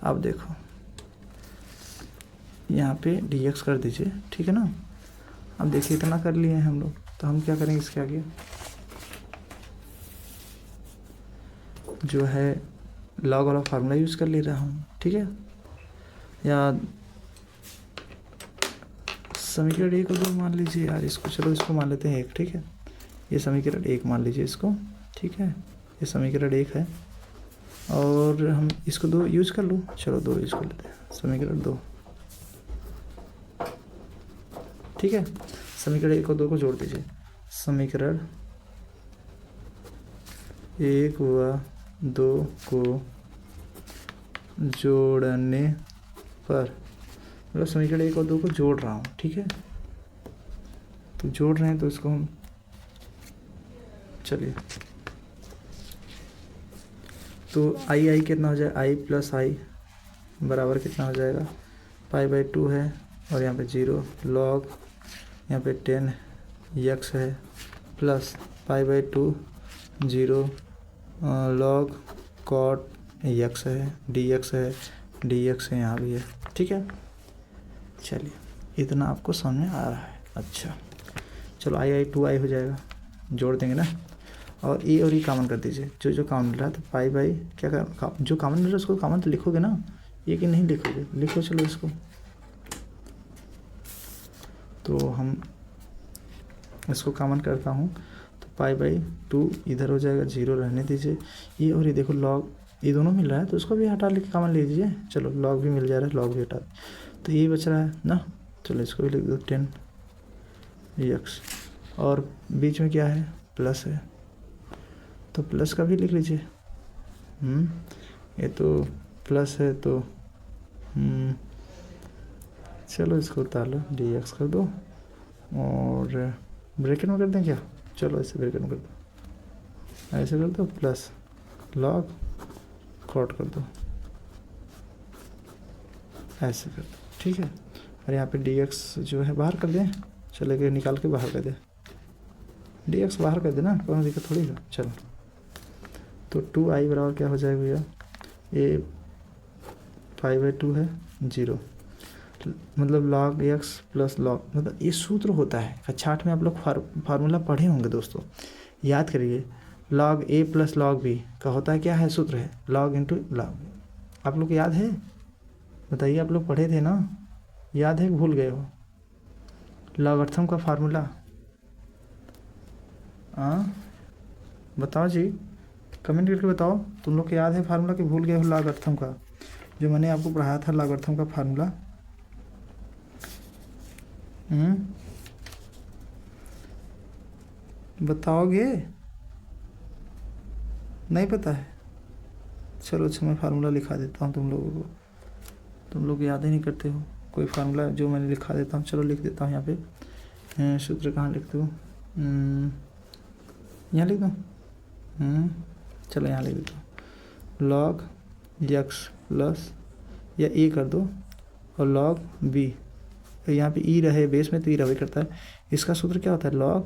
अब देखो यहाँ पे डी एक्स कर दीजिए, ठीक है ना। अब देखिए इतना कर लिए हैं हम लोग, तो हम क्या करेंगे इसके आगे जो है लॉग वाला फार्मूला यूज़ कर ले रहा हूँ, ठीक है, या समीकरण 1 और 2 मान लीजिए यार इसको, चलो इसको मान लेते हैं 1, ठीक है, ये समीकरण 1 मान लीजिए इसको, ठीक है, ये समीकरण 1 है और हम इसको 2 यूज़ कर लूँ, चलो 2 यूज़ कर लेते हैं, समीकरण 2, ठीक है। समीकरण 1 और 2 को जोड़ दीजिए, समीकरण 1 व 2 को जोड़ने पर, मतलब समीकरण 1 और 2 को जोड़ रहा हूँ, ठीक है, तो जोड़ रहे हैं तो इसको हम, चलिए तो आई कितना हो जाए, आई प्लस आई बराबर कितना हो जाएगा, π/2 है और यहाँ पे 0 log यहाँ पे 10 x है प्लस π/2 0 log cot x है, dx है, dx है यहाँ भी है, ठीक है। चलिए इतना आपको समझ में आ रहा है, अच्छा चलो आई 2i हो जाएगा, जोड़ देंगे ना, और ए और ई कॉमन कर दीजिए, जो कॉमन मिल रहा है, तो π/, क्या जो कॉमन मिल रहा है उसको कॉमन तो लिखोगे ना, ये कि नहीं लिखोगे, लिखो चलो इसको, तो हम इसको कॉमन करता हूँ, तो π/2 इधर हो जाएगा, 0 रहने दीजिए, ये और ये देखो लॉग, ये दोनों मिल रहा है तो उसको भी हटा लेके कॉमन ले लीजिए, चलो लॉग भी मिल जा रहा है, लॉग भी हटा, तो ये बच रहा है ना, चलो इसको भी लिख दो 10x, और बीच में क्या है, प्लस है, तो प्लस का भी लिख लीजिए, ये तो प्लस है तो चलो इसको उतार लो, dx कर दो और ब्रैकेट में कर दें क्या, चलो ऐसे ब्रैकेट में कर दो, ऐसे कर दो, प्लस log कॉट कर दो, ऐसे कर दो, ठीक है, और यहाँ पे dx जो है बाहर कर दें, चले गए निकाल के बाहर कर दें, dx बाहर कर देना, कोई दिक्कत थोड़ी है, चलो तो 2i बराबर क्या हो जाएगा भैया, ये π/2 है 0, मतलब log x प्लस log, मतलब ये सूत्र होता है, कक्षा 8 में आप लोग फार्मूला पढ़े होंगे दोस्तों, याद करिए, log a plus log b का होता है, क्या है सूत्र है, log इंटू log, आप लोग को याद है, बताइए, आप लोग पढ़े थे ना, याद है, भूल गए हो, लॉगरिथम का फार्मूला, हाँ बताओ जी, कमेंट करके बताओ, तुम लोग को याद है फार्मूला कि भूल गए हो, लॉगरिथम का जो मैंने आपको पढ़ाया था, लॉगरिथम का फार्मूला, बताओगे, नहीं पता है, चलो अच्छा मैं फार्मूला लिखा देता हूँ तुम लोगों को, तुम लोग याद ही नहीं करते हो कोई फार्मूला जो मैंने लिखा देता हूँ, चलो लिख देता हूँ यहाँ पे, सूत्र कहाँ लिख दूँ, यहाँ लिख दूँ, चलो यहाँ लिख देता हूँ, log x प्लस, या ए कर दो और log b, तो यहाँ पे ई रहे बेस में तो ई रहे करता है, इसका सूत्र क्या होता है, log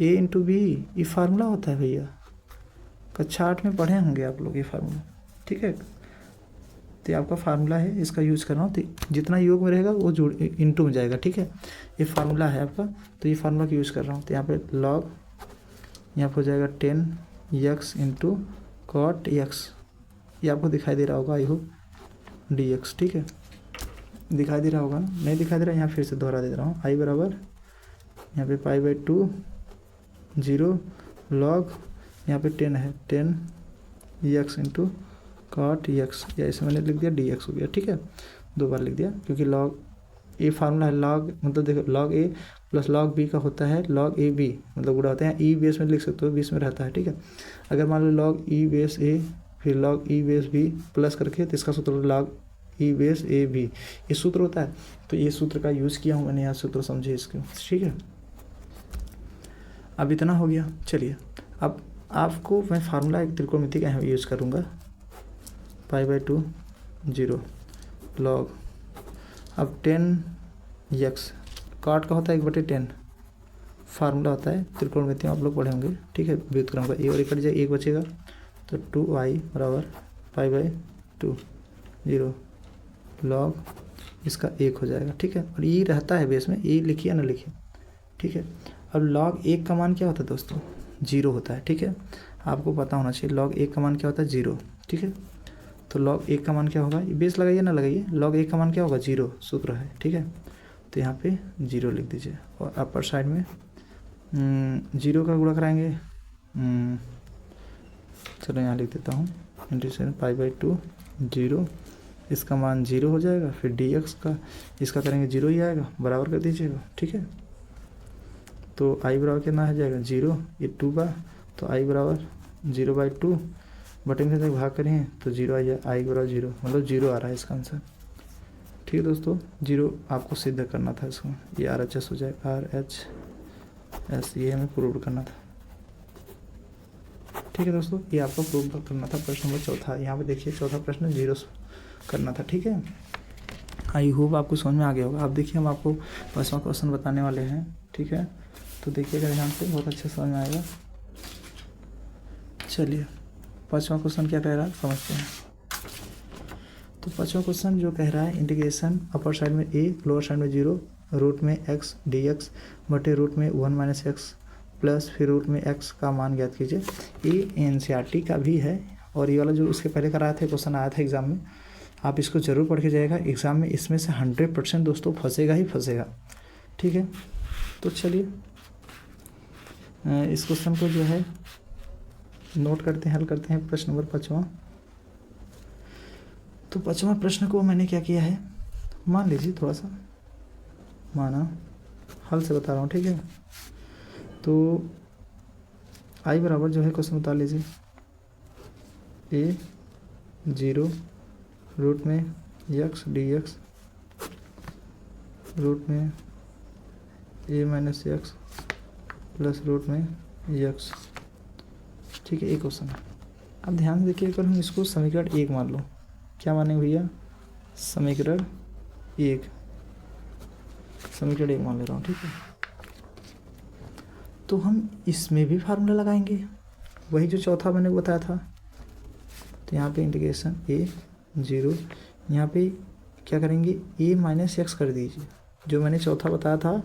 a इंटू बी, ये फार्मूला होता है भैया, कक्षा 8 में पढ़े होंगे आप लोग ये फार्मूला, ठीक है, तो आपका फार्मूला है, इसका यूज़ कर रहा हूँ, तो जितना योग में रहेगा वो जोड़ इंटू में जाएगा, ठीक है, ये फार्मूला है आपका, तो ये फार्मूला का यूज़ कर रहा हूँ, तो यहाँ पे log यहाँ पर हो जाएगा 10x इंटू कॉट x, ये आपको दिखाई दे रहा होगा, आई होप, dx, ठीक है, दिखाई दे रहा होगा ना, नहीं दिखाई दे रहा, यहाँ फिर से दोहरा दे रहा हूँ, आई बराबर यहाँ पे π/2 0 log यहाँ पे 10 है, 10x इंटू कॉट x, या इसे मैंने लिख दिया dx हो गया, ठीक है, 2 बार लिख दिया, क्योंकि log ए फार्मूला है, log मतलब देखो log a plus log b का होता है log a b, मतलब गुणा होता है, ई बेस में लिख सकते हो, बीस में रहता है, ठीक है, अगर मान लो log e बेस a फिर log e base b plus करके, तो इसका सूत्र log e base a b, ये सूत्र होता है। तो ये सूत्र का यूज़ किया हूँ मैंने यहाँ, सूत्र समझे इसको, ठीक है। अब इतना हो गया। चलिए अब आपको मैं फार्मूला एक त्रिकोणमिति का यहाँ यूज़ करूँगा, π/2 0 लॉग। अब 10x काट का होता है 1/10, फार्मूला होता है त्रिकोणमिति में, आप लोग पढ़े होंगे, ठीक है। व्युत्क्रम का ए और कट जाए, एक बचेगा, तो 2i बराबर π/2 0 लॉग इसका 1 हो जाएगा, ठीक है। और ये रहता है बेस में, ये लिखिए ना लिखिए, ठीक है। अब लॉग 1 का मान क्या होता है दोस्तों, 0 होता है, ठीक है। आपको पता होना चाहिए लॉग 1 का मान क्या होता है, 0, ठीक है। तो लॉग 1 का मान क्या होगा, ये बेस लगाइए ना लगाइए, लॉग 1 का मान क्या होगा, 0 सूत्र है, ठीक है। तो यहाँ पे 0 लिख दीजिए, और अपर साइड में 0 का गुणा कराएंगे, चलो यहाँ लिख देता हूँ, इंटीग्रेशन π/2 0, इसका मान 0 हो जाएगा। फिर dx का इसका करेंगे 0 ही आएगा, बराबर कर दीजिएगा, ठीक है। तो i बराबर कितना आ जाएगा 0, ये 2 का, तो i बराबर 0/2 बटे में से भाग करें तो 0 आ जाए, i बराबर 0, मतलब 0 आ रहा है इसका आंसर, ठीक है दोस्तों। 0 आपको सिद्ध करना था इसको, ये RHS हो जाए, RHS, ये हमें प्रूव करना था, ठीक है दोस्तों। ये आपको प्रूव करना था, प्रश्न नंबर चौथा। यहाँ पे देखिए चौथा प्रश्न 0 करना था, ठीक है। आई होप आपको समझ में आ गया होगा। अब देखिए हम आपको 5वां क्वेश्चन बताने वाले हैं, ठीक है। तो देखिएगा ध्यान से, बहुत अच्छे समझ में आएगा। चलिए 5वां क्वेश्चन क्या कह रहा है समझते हैं। तो 5वां क्वेश्चन जो कह रहा है, इंटीग्रेशन अपर साइड में a, लोअर साइड में 0, रूट में x dx बटे रूट में 1 - x प्लस फिर रूट में x का मान ज्ञात कीजिए। ये NCERT का भी है, और ये वाला जो उसके पहले कराया था, क्वेश्चन आया था एग्जाम में, आप इसको ज़रूर पढ़ के जाएगा एग्ज़ाम में। इसमें से 100% दोस्तों फंसेगा ही फंसेगा, ठीक है। तो चलिए इस क्वेश्चन को जो है नोट करते हैं, हल करते हैं। प्रश्न नंबर 5वां। तो 5वां प्रश्न को मैंने क्या किया है, मान लीजिए थोड़ा सा माना, हल से बता रहा हूँ, ठीक है। तो i बराबर जो है क्वेश्चन बता लीजिए, a 0 रूट में x dx रूट में a - x प्लस रूट में x, ठीक है। एक क्वेश्चन है। अब ध्यान से देखिए, अगर हम इसको समीकरण 1 मान लो, क्या मानेंगे भैया, समीकरण 1 मान ले रहा हूँ, ठीक है। तो हम इसमें भी फार्मूला लगाएंगे, वही जो चौथा मैंने बताया था। तो यहाँ पे इंटीग्रेशन a 0, यहाँ पे क्या करेंगे, a - x कर दीजिए, जो मैंने चौथा बताया था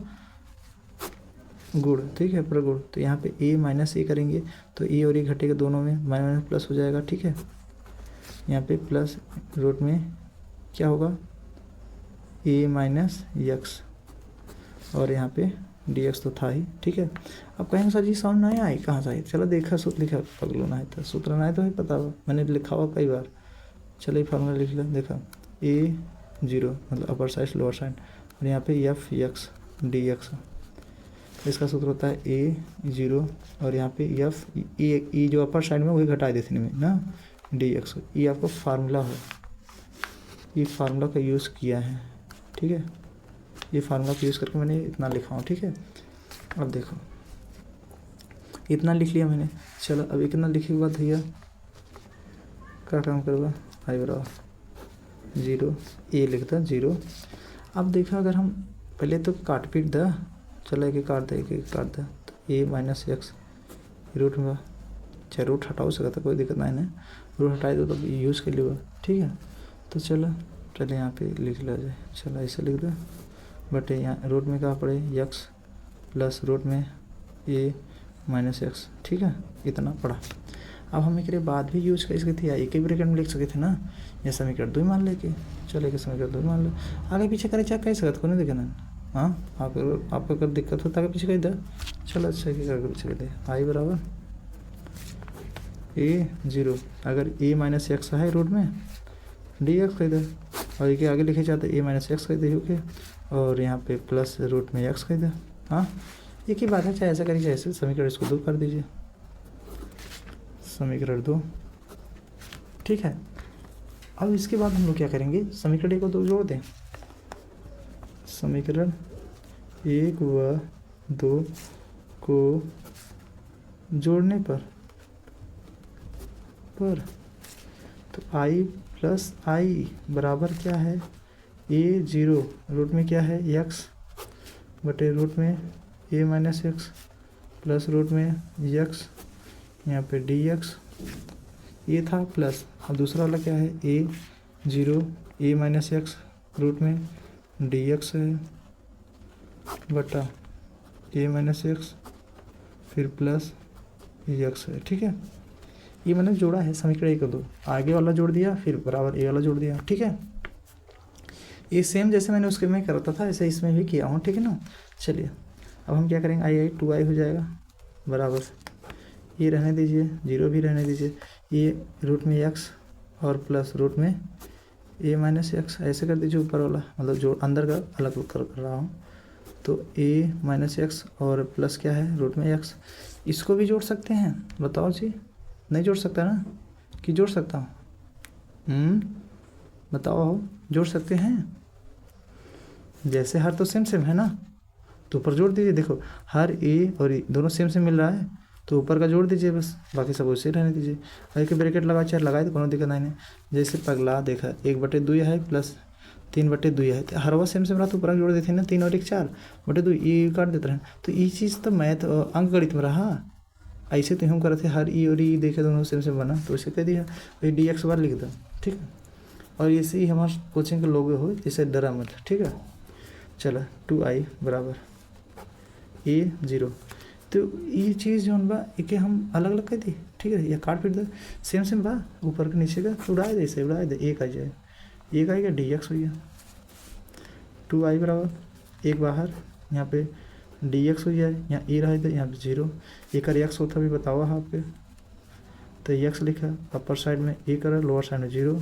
गुण, ठीक है, प्रगुण। तो यहाँ पे a - a करेंगे तो a और a घटेगा, दोनों में माइनस प्लस हो जाएगा, ठीक है। यहाँ पे प्लस रूट में क्या होगा, a - x, और यहाँ पे dx तो था ही, ठीक है। अब कहेंगे सर जी समझ नहीं आई, कहाँ से आई, चलो देखा सूत्र लिखा, पगलो ना है तो सूत्र ना है तो ही पता हुआ, मैंने लिखा हुआ कई बार। चलो ये फार्मूला लिख लिया, देखा a 0 मतलब अपर साइड लोअर साइड, और यहाँ पे f(x) dx, इसका सूत्र होता है a 0, और यहाँ पे f e जो अपर साइड में वही घटा देते में ना dx, ये आपका फार्मूला है, ये फार्मूला का यूज़ किया है, ठीक है। ये फार्मूला का यूज़ करके मैंने इतना लिखा हूँ, ठीक है। अब देखो इतना लिख लिया मैंने, चलो अब इतना लिखे के बाद भैया क्या काम करूँगा, i बराबर 0 a लिखता 0। अब देखो अगर हम पहले तो काट पीट द, चलो एक काट दे, एक काट दे, तो a - x रूट में, चाहे रूट हटाओ सकता, कोई दिक्कत नहीं है, रूट हटाए तो यूज़ कर लिया, ठीक है। तो चलो यहाँ पे लिख लिया जाए, चलो ऐसे लिख दो, बटे यहाँ रूट में क्या पड़े x प्लस रूट में a - x, ठीक है, इतना पड़ा। अब हम एक बाद भी यूज कर सकते थे, या एक ही ब्रैकेट में लिख सकते थे ना, या समीकरण 2 मान लेके, चलो एक समीकरण 2 मान लो, आगे पीछे करे चाहे कह सकते को नहीं देखना। हाँ आपको अगर दिक्कत होता है आगे पीछे कह दे, चलो अच्छा कि आगे पीछे कह दे, i बराबर a 0, अगर a - x है रूट में dx कह दे, और ये आगे लिखे जाते a - x कह दे, ओके, और यहाँ पे प्लस रूट में x कह दे। हाँ एक ही बात है, चाहे ऐसा करिए चाहे ऐसे, समीकरण इसको 2 कर दीजिए, समीकरण 2, ठीक है। अब इसके बाद हम लोग क्या करेंगे, समीकरण 1 और 2 जोड़ दें। समीकरण 1 व 2 को जोड़ने पर तो i प्लस आई बराबर क्या है, a0 रूट में क्या है x बटे रूट में a minus x plus root में x, यहाँ पे dx ये था प्लस, अब दूसरा वाला क्या है a0 a minus x root में dx है बटा a माइनस एक्स फिर प्लस x है। ठीक है, ये मैंने जोड़ा है समीकरण 1 और 2, आगे वाला जोड़ दिया फिर बराबर ए वाला जोड़ दिया। ठीक है, ये सेम जैसे मैंने उसके में करता था ऐसे इसमें भी किया हूँ। ठीक है ना, चलिए अब हम क्या करेंगे, आई 2i हो जाएगा बराबर, ये रहने दीजिए, 0 भी रहने दीजिए, ये रूट में x और प्लस रूट में a माइनस एक्स, ऐसे कर दीजिए ऊपर वाला, मतलब जो अंदर का अलग कर रहा हूँ। तो a माइनस एक्स और प्लस क्या है रूट में x, इसको भी जोड़ सकते हैं, बताओ जी, नहीं जोड़ सकता ना कि जोड़ सकता हूँ, बताओ जोड़ सकते हैं, जैसे हर तो सेम सेम है ना, तो ऊपर जोड़ दीजिए। देखो हर ए और ए दोनों सेम सेम मिल रहा है तो ऊपर का जोड़ दीजिए बस, बाकी सब वैसे रहने दीजिए। और एक ब्रैकेट लगा चाहे लगाए तो कोनो दिक्कत नहीं। जैसे पगला देखा 1/2 है प्लस 3/2 है, तो हर वह सेम सेम रहा तो ऊपर जोड़ देते हैं ना, 3 और 1 4/2 ये काट देते हैं। तो ये चीज़ तो मैथ अंक गणित में रहा, ऐसे तो हम करे थे हर ई और ई देखे दोनों सेम सेम बना तो इसे कह दिया वही dx बार लिख दो। ठीक है, और ऐसे ही हमारे कोचिंग के लोग हो, इसे डरा मत। ठीक है, चलो 2i बराबर a0, तो ये चीज़ जो बा इके हम अलग अलग कर दी। ठीक है, या काट पीट दे सेम सेम बा, ऊपर के नीचे का तो उड़ाए दे, इसे उड़ाए दे, एक आ जाए, एक आएगा dx हो गया, 2i बराबर एक बाहर, यहाँ पे dx हो जाए, यहाँ ए रहे थे यहाँ पे 0, एक x होता भी बताओ आपके, तो x लिखा अपर साइड में ए कर, लोअर साइड में 0।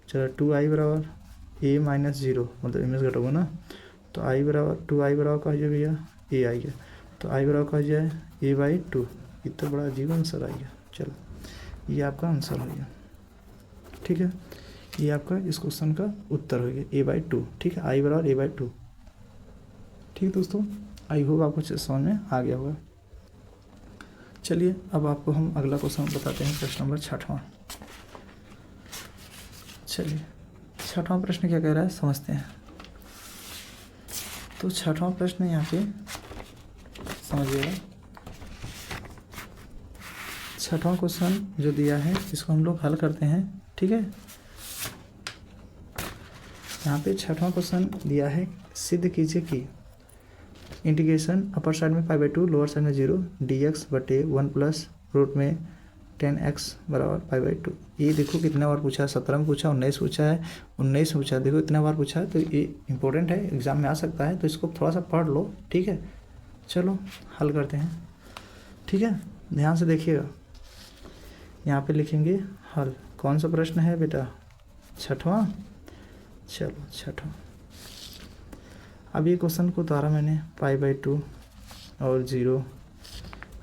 चलो 2i बराबर a माइनस 0, मतलब इमेज घट होगा ना, तो i बराबर 2i बराबर कह जाए भैया a आई गया, तो i बराबर कह जाए a/2, इतना बड़ा अजीब आंसर आ गया। चलो ये आपका आंसर हो गया। ठीक है, ये आपका इस क्वेश्चन का उत्तर हो गया a/2। ठीक है, i बराबर a/2। ठीक है दोस्तों, आई होप आपको समझ में आ गया होगा। चलिए अब आपको हम अगला क्वेश्चन बताते हैं, प्रश्न नंबर 6वां। चलिए 6वां प्रश्न क्या कह रहा है समझते हैं। तो 6वां प्रश्न यहाँ पे समझिएगा, 6वां क्वेश्चन जो दिया है इसको हम लोग हल करते हैं। ठीक है, यहाँ पे 6वां क्वेश्चन दिया है, सिद्ध कीजिए कि इंटीग्रेशन अपर साइड में π/2 लोअर साइड में 0 dx बटे 1 प्लस रूट में 10x बराबर π/2। ये देखो कितना बार पूछा है, 17 में पूछा, 19 पूछा है, 19 पूछा, देखो इतना बार पूछा है, तो ये इंपॉर्टेंट है, एग्जाम में आ सकता है, तो इसको थोड़ा सा पढ़ लो। ठीक है, चलो हल करते हैं। ठीक है, ध्यान से देखिएगा, यहाँ पे लिखेंगे हल। कौन सा प्रश्न है बेटा, 6वां। चलो 6वां, अब ये क्वेश्चन को उतारा मैंने π/2 और 0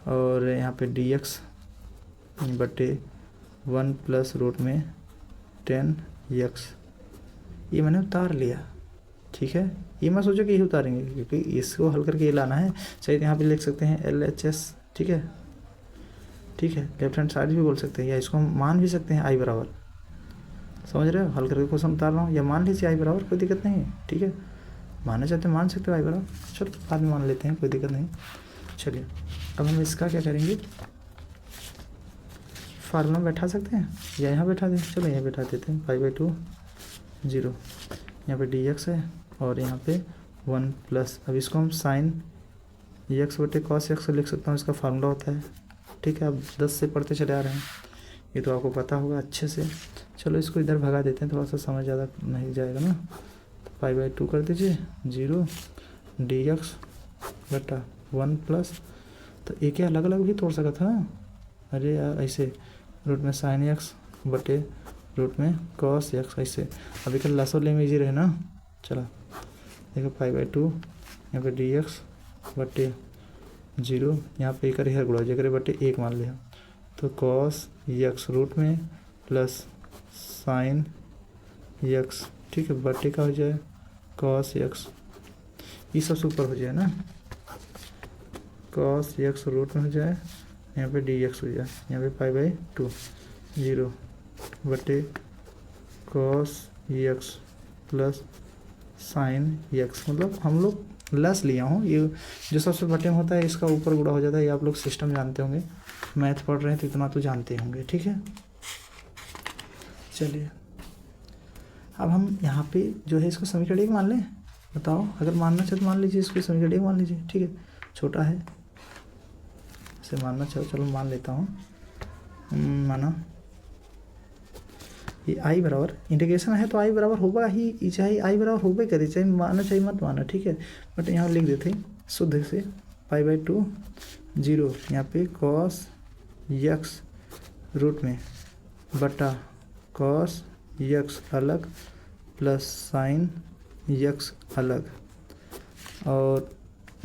और यहाँ पे dx बटे 1 प्लस रूट में 10x, ये मैंने उतार लिया। ठीक है, ये मैं सोचा कि ये उतारेंगे क्योंकि इसको हल करके ये लाना है। चाहिए तो यहाँ पे लिख सकते हैं LHS। ठीक है, ठीक है, लेफ्ट हैंड साइड भी बोल सकते हैं, या इसको हम मान भी सकते हैं i बराबर, समझ रहे हो, हल करके क्वेश्चन उतार रहा हूँ, या मान लीजिए i बराबर, कोई दिक्कत नहीं है। ठीक है, मानना चाहते हैं मान सकते हो i बराबर, चलो बाद में मान लेते हैं, कोई दिक्कत नहीं। चलिए अब हम इसका क्या करेंगे, फार्मूला में बैठा सकते हैं या यहाँ बैठा दें, चलो यहाँ बैठा देते हैं, π/2 0, यहाँ पे dx है और यहाँ पे 1 प्लस, अब इसको हम साइन x बटे cos x लिख सकता हूँ, इसका फार्मूला होता है। ठीक है, अब 10 से पढ़ते चले आ रहे हैं, ये तो आपको पता होगा अच्छे से। चलो इसको इधर भगा देते हैं, थोड़ा सा समझ ज़्यादा नहीं जाएगा ना, तो π/2 कर दीजिए 0 dx बटा 1 प्लस, तो एक ही अलग अलग भी तोड़ सका था ना, अरे यार ऐसे रूट में साइन x बटे रूट में cos x, ऐसे अभी कल लासो ले में इजी रहे ना। चलो देखो π/2 यहाँ पे dx बटे 0, यहाँ पे एक है गुड़ा जगह बटे 1 मान लिया, तो cos x रूट में प्लस साइन यक्स, ठीक है, बटे का हो जाए कॉस यक्स, ये सबसे ऊपर हो जाए ना, कॉस यक्स रूट में हो जाए, यहाँ पे डी एक्स हो जाए, यहाँ पे पाई बाई 2 0 बटे cos x plus sign x. मतलब हम लोग लेस लिया हूँ, ये जो सबसे बटे में होता है इसका ऊपर गुणा हो जाता है, ये आप लोग सिस्टम जानते होंगे, मैथ पढ़ रहे हैं तो इतना तो जानते होंगे, ठीक है। चलिए अब हम यहाँ पे जो है इसको समीकरण 1 मान लें, बताओ, अगर मानना चाहे तो मान लीजिए, इसको समीकरण 1 मान लीजिए, ठीक है, छोटा है, इसे मानना चाहो, चलो मान लेता हूँ, माना ये आई बराबर इंटीग्रेशन है तो आई बराबर होगा ही, चाहे आई बराबर होगा करे, चाहे माना चाहे मत माना, ठीक है, बट यहाँ लिख देते शुद्ध से पाई बाई 2 0 यहाँ पे कॉस यक्स रूट में बटा कॉस यक्स अलग प्लस साइन यक्स अलग, और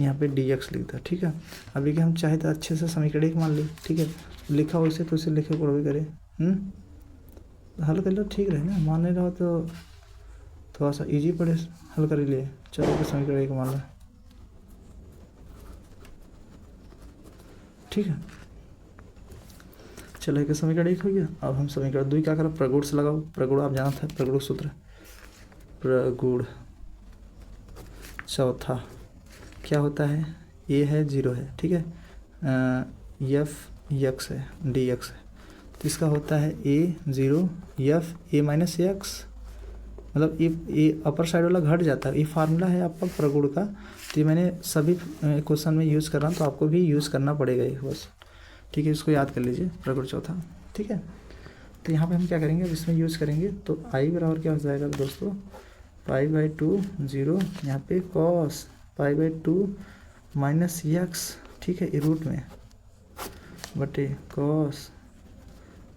यहाँ पे डी एक्स लिखता, ठीक है। अभी कि हम चाहे तो अच्छे से समीकरण 1 मान ली, ठीक है, लिखा वैसे तो उसे लिखे पढ़ो भी करें, हल कर लो, ठीक रहे ना, मान नहीं रहा तो थोड़ा सा इजी पड़े, हल कर लिए। चलो तो समीकरण 1 मान लो, ठीक है, चलो एक समीकरण 1 हो गया। अब हम समीकरण 2 क्या करें, प्रगुण से लगाओ, प्रगुण आप जानते हैं, प्रगुण सूत्र, प्रगुण चौथा क्या होता है, ए है 0 है, ठीक है, एफ यक्स है, डी एक्स है, तो इसका होता है ए 0 एफ ए माइनस एक्स, मतलब ये अपर साइड वाला घट जाता है, ये फार्मूला है आपका प्रगुण का, तो ये मैंने सभी क्वेश्चन में यूज़ कर रहा हूँ, तो आपको भी यूज़ करना पड़ेगा ये बस, ठीक है, इसको याद कर लीजिए, प्रगुण चौथा, ठीक है। तो यहाँ पे हम क्या करेंगे, अब इसमें यूज़ करेंगे तो आई बराबर क्या हो जाएगा दोस्तों, पाई बाई 2 0 यहाँ पे cos pi by 2 minus x, ठीक है, ये रूट में बटे cos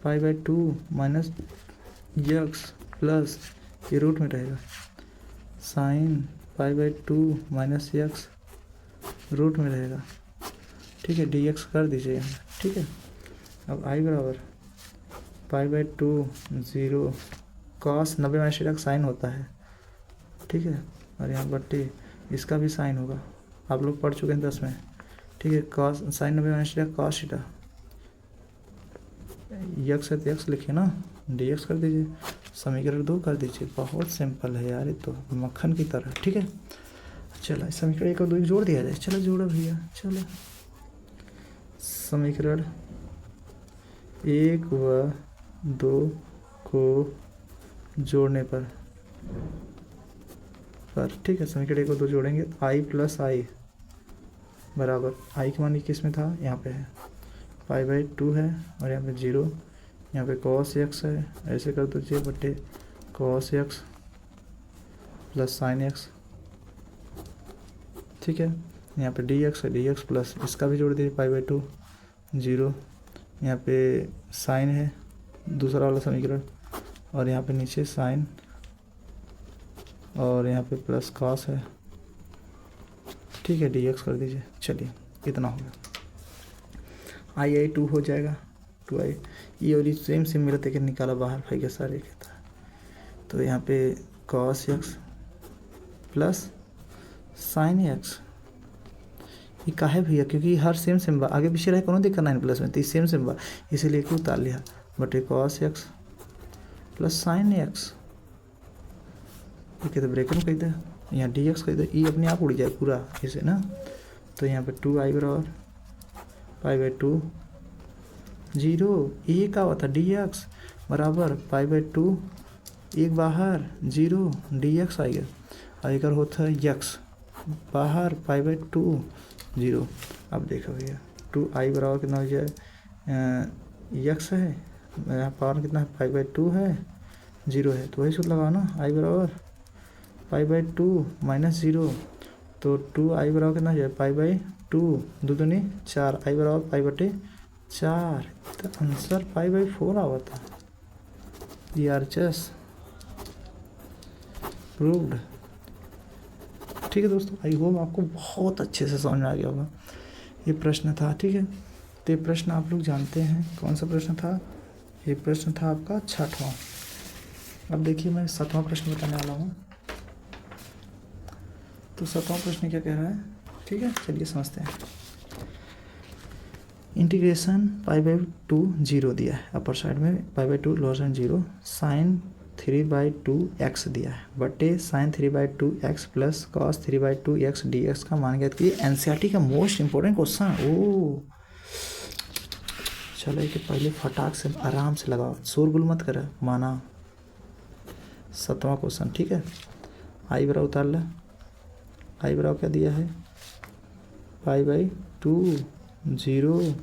pi by 2 minus x plus ये रूट में रहेगा sine pi by 2 minus x root में रहेगा, ठीक है, डी एक्स कर दीजिए यहाँ, ठीक है। अब आई बराबर pi by 2 0 cos 90 minus x sine होता है, ठीक है, और यहाँ बटे इसका भी साइन होगा, आप लोग पढ़ चुके हैं 10 में, ठीक है, cos sine 90 minus cos theta, x है तो यक्स लिखिए ना, डी एक्स कर दीजिए, समीकरण 2 कर दीजिए, बहुत सिंपल है यार, ये तो मक्खन की तरह, ठीक है। चलो समीकरण 1 और 2 जोड़ दिया जाए, चलो जोड़ो भैया, चलो समीकरण 1 व 2 को जोड़ने पर ठीक है, समीकरण 1 और 2 जोड़ेंगे, आई प्लस आई बराबर, आई की मान किस में था, यहाँ पे है, पाई बाई 2 है, और यहाँ पे 0, यहाँ पे कॉस एक्स है, ऐसे कर दीजिए बटे cos x plus sine x, ठीक है, यहाँ पे डी एक्स है, डी एक्स प्लस इसका भी जोड़ दीजिए पाई बाई 2 0, यहाँ पे साइन है दूसरा वाला समीकरण, और यहाँ पे नीचे साइन, और यहाँ पे प्लस कॉस है, ठीक है, डी एक्स कर दीजिए, चलिए इतना हो गया, आई 2 हो जाएगा, 2i, ये और सेम सेम मेरा तक निकाला बाहर भाई के सारे के था, तो यहाँ पे cos x plus sine x, ये का है भैया, क्योंकि हर सेम सेम बा, आगे पीछे रहे कोनो दिक्कत 9 प्लस में, तो सेम सेम बा, इसीलिए क्यों उतार लिया, बटे cos x plus sine x, ठीक है, तो ब्रेकर में कह दे, यहाँ डी एक्स कह दे, ई अपने आप उड़ जाए पूरा इसे ना, तो यहाँ पे 2i बराबर पाई बाई 2 0, ये का हुआ था डी एक्स बराबर पाई बाई 2 एक बाहर 0 डी एक्स आएगा, और एक होता है यक्स बाहर पाई बाई 2 0, अब देखो भैया 2i बराबर कितना हो जाए, यक्स है, यहाँ पावर कितना है, पाई बाई 2 है, 0 है, तो वही सूत्र लगाओ ना, आई बराबर पाई बाई 2 माइनस 0, तो 2i बराबर कितना हो जाए, पाई बाई 2 2 दूनी 4, आई बराबर पाई बटे 4, तो आंसर पाई बाई 4 आवा था, ये आर जस्ट प्रूव्ड, ठीक है दोस्तों, आई होप आपको बहुत अच्छे से समझ में आ गया होगा, ये प्रश्न था, ठीक है, तो ये प्रश्न आप लोग जानते हैं कौन सा प्रश्न था, ये प्रश्न था आपका 6वां, अब देखिए मैं 7वां प्रश्न बताने वाला हूँ। तो 7वां प्रश्न क्या कह रहा है, ठीक है, चलिए समझते हैं। इंटीग्रेशन π/2 0 दिया है, अपर साइड में π/2 लोअर साइड 0, साइन 3/2 x दिया है बटे sine 3/2 x plus cos 3/2 x dx का मान ज्ञात कीजिए। एनसीईआरटी का मोस्ट इंपॉर्टेंट क्वेश्चन। ओ चलो कि पहले फटाक से आराम से लगाओ, शोरगुल मत करे, माना। 7वां क्वेश्चन, ठीक है। आई बराबर उतार ले। आई बराबर क्या दिया है, π/2 0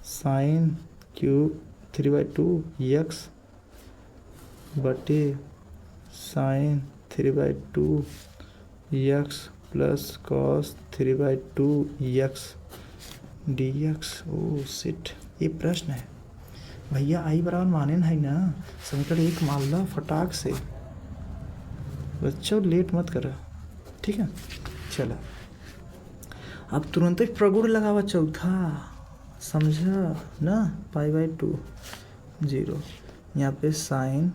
साइन क्यूब 3/2 x बटे sine 3/2 x plus cos 3/2 x dx। ओ सिट, ये प्रश्न है भैया। आई बराबर माने है ना, समीकरण 1 मान लो फटाक से, बच्चों लेट मत करो, ठीक है। चलो अब तुरंत ही प्रगुण लगावा चौथा, समझा ना। π/2 0, यहाँ पे साइन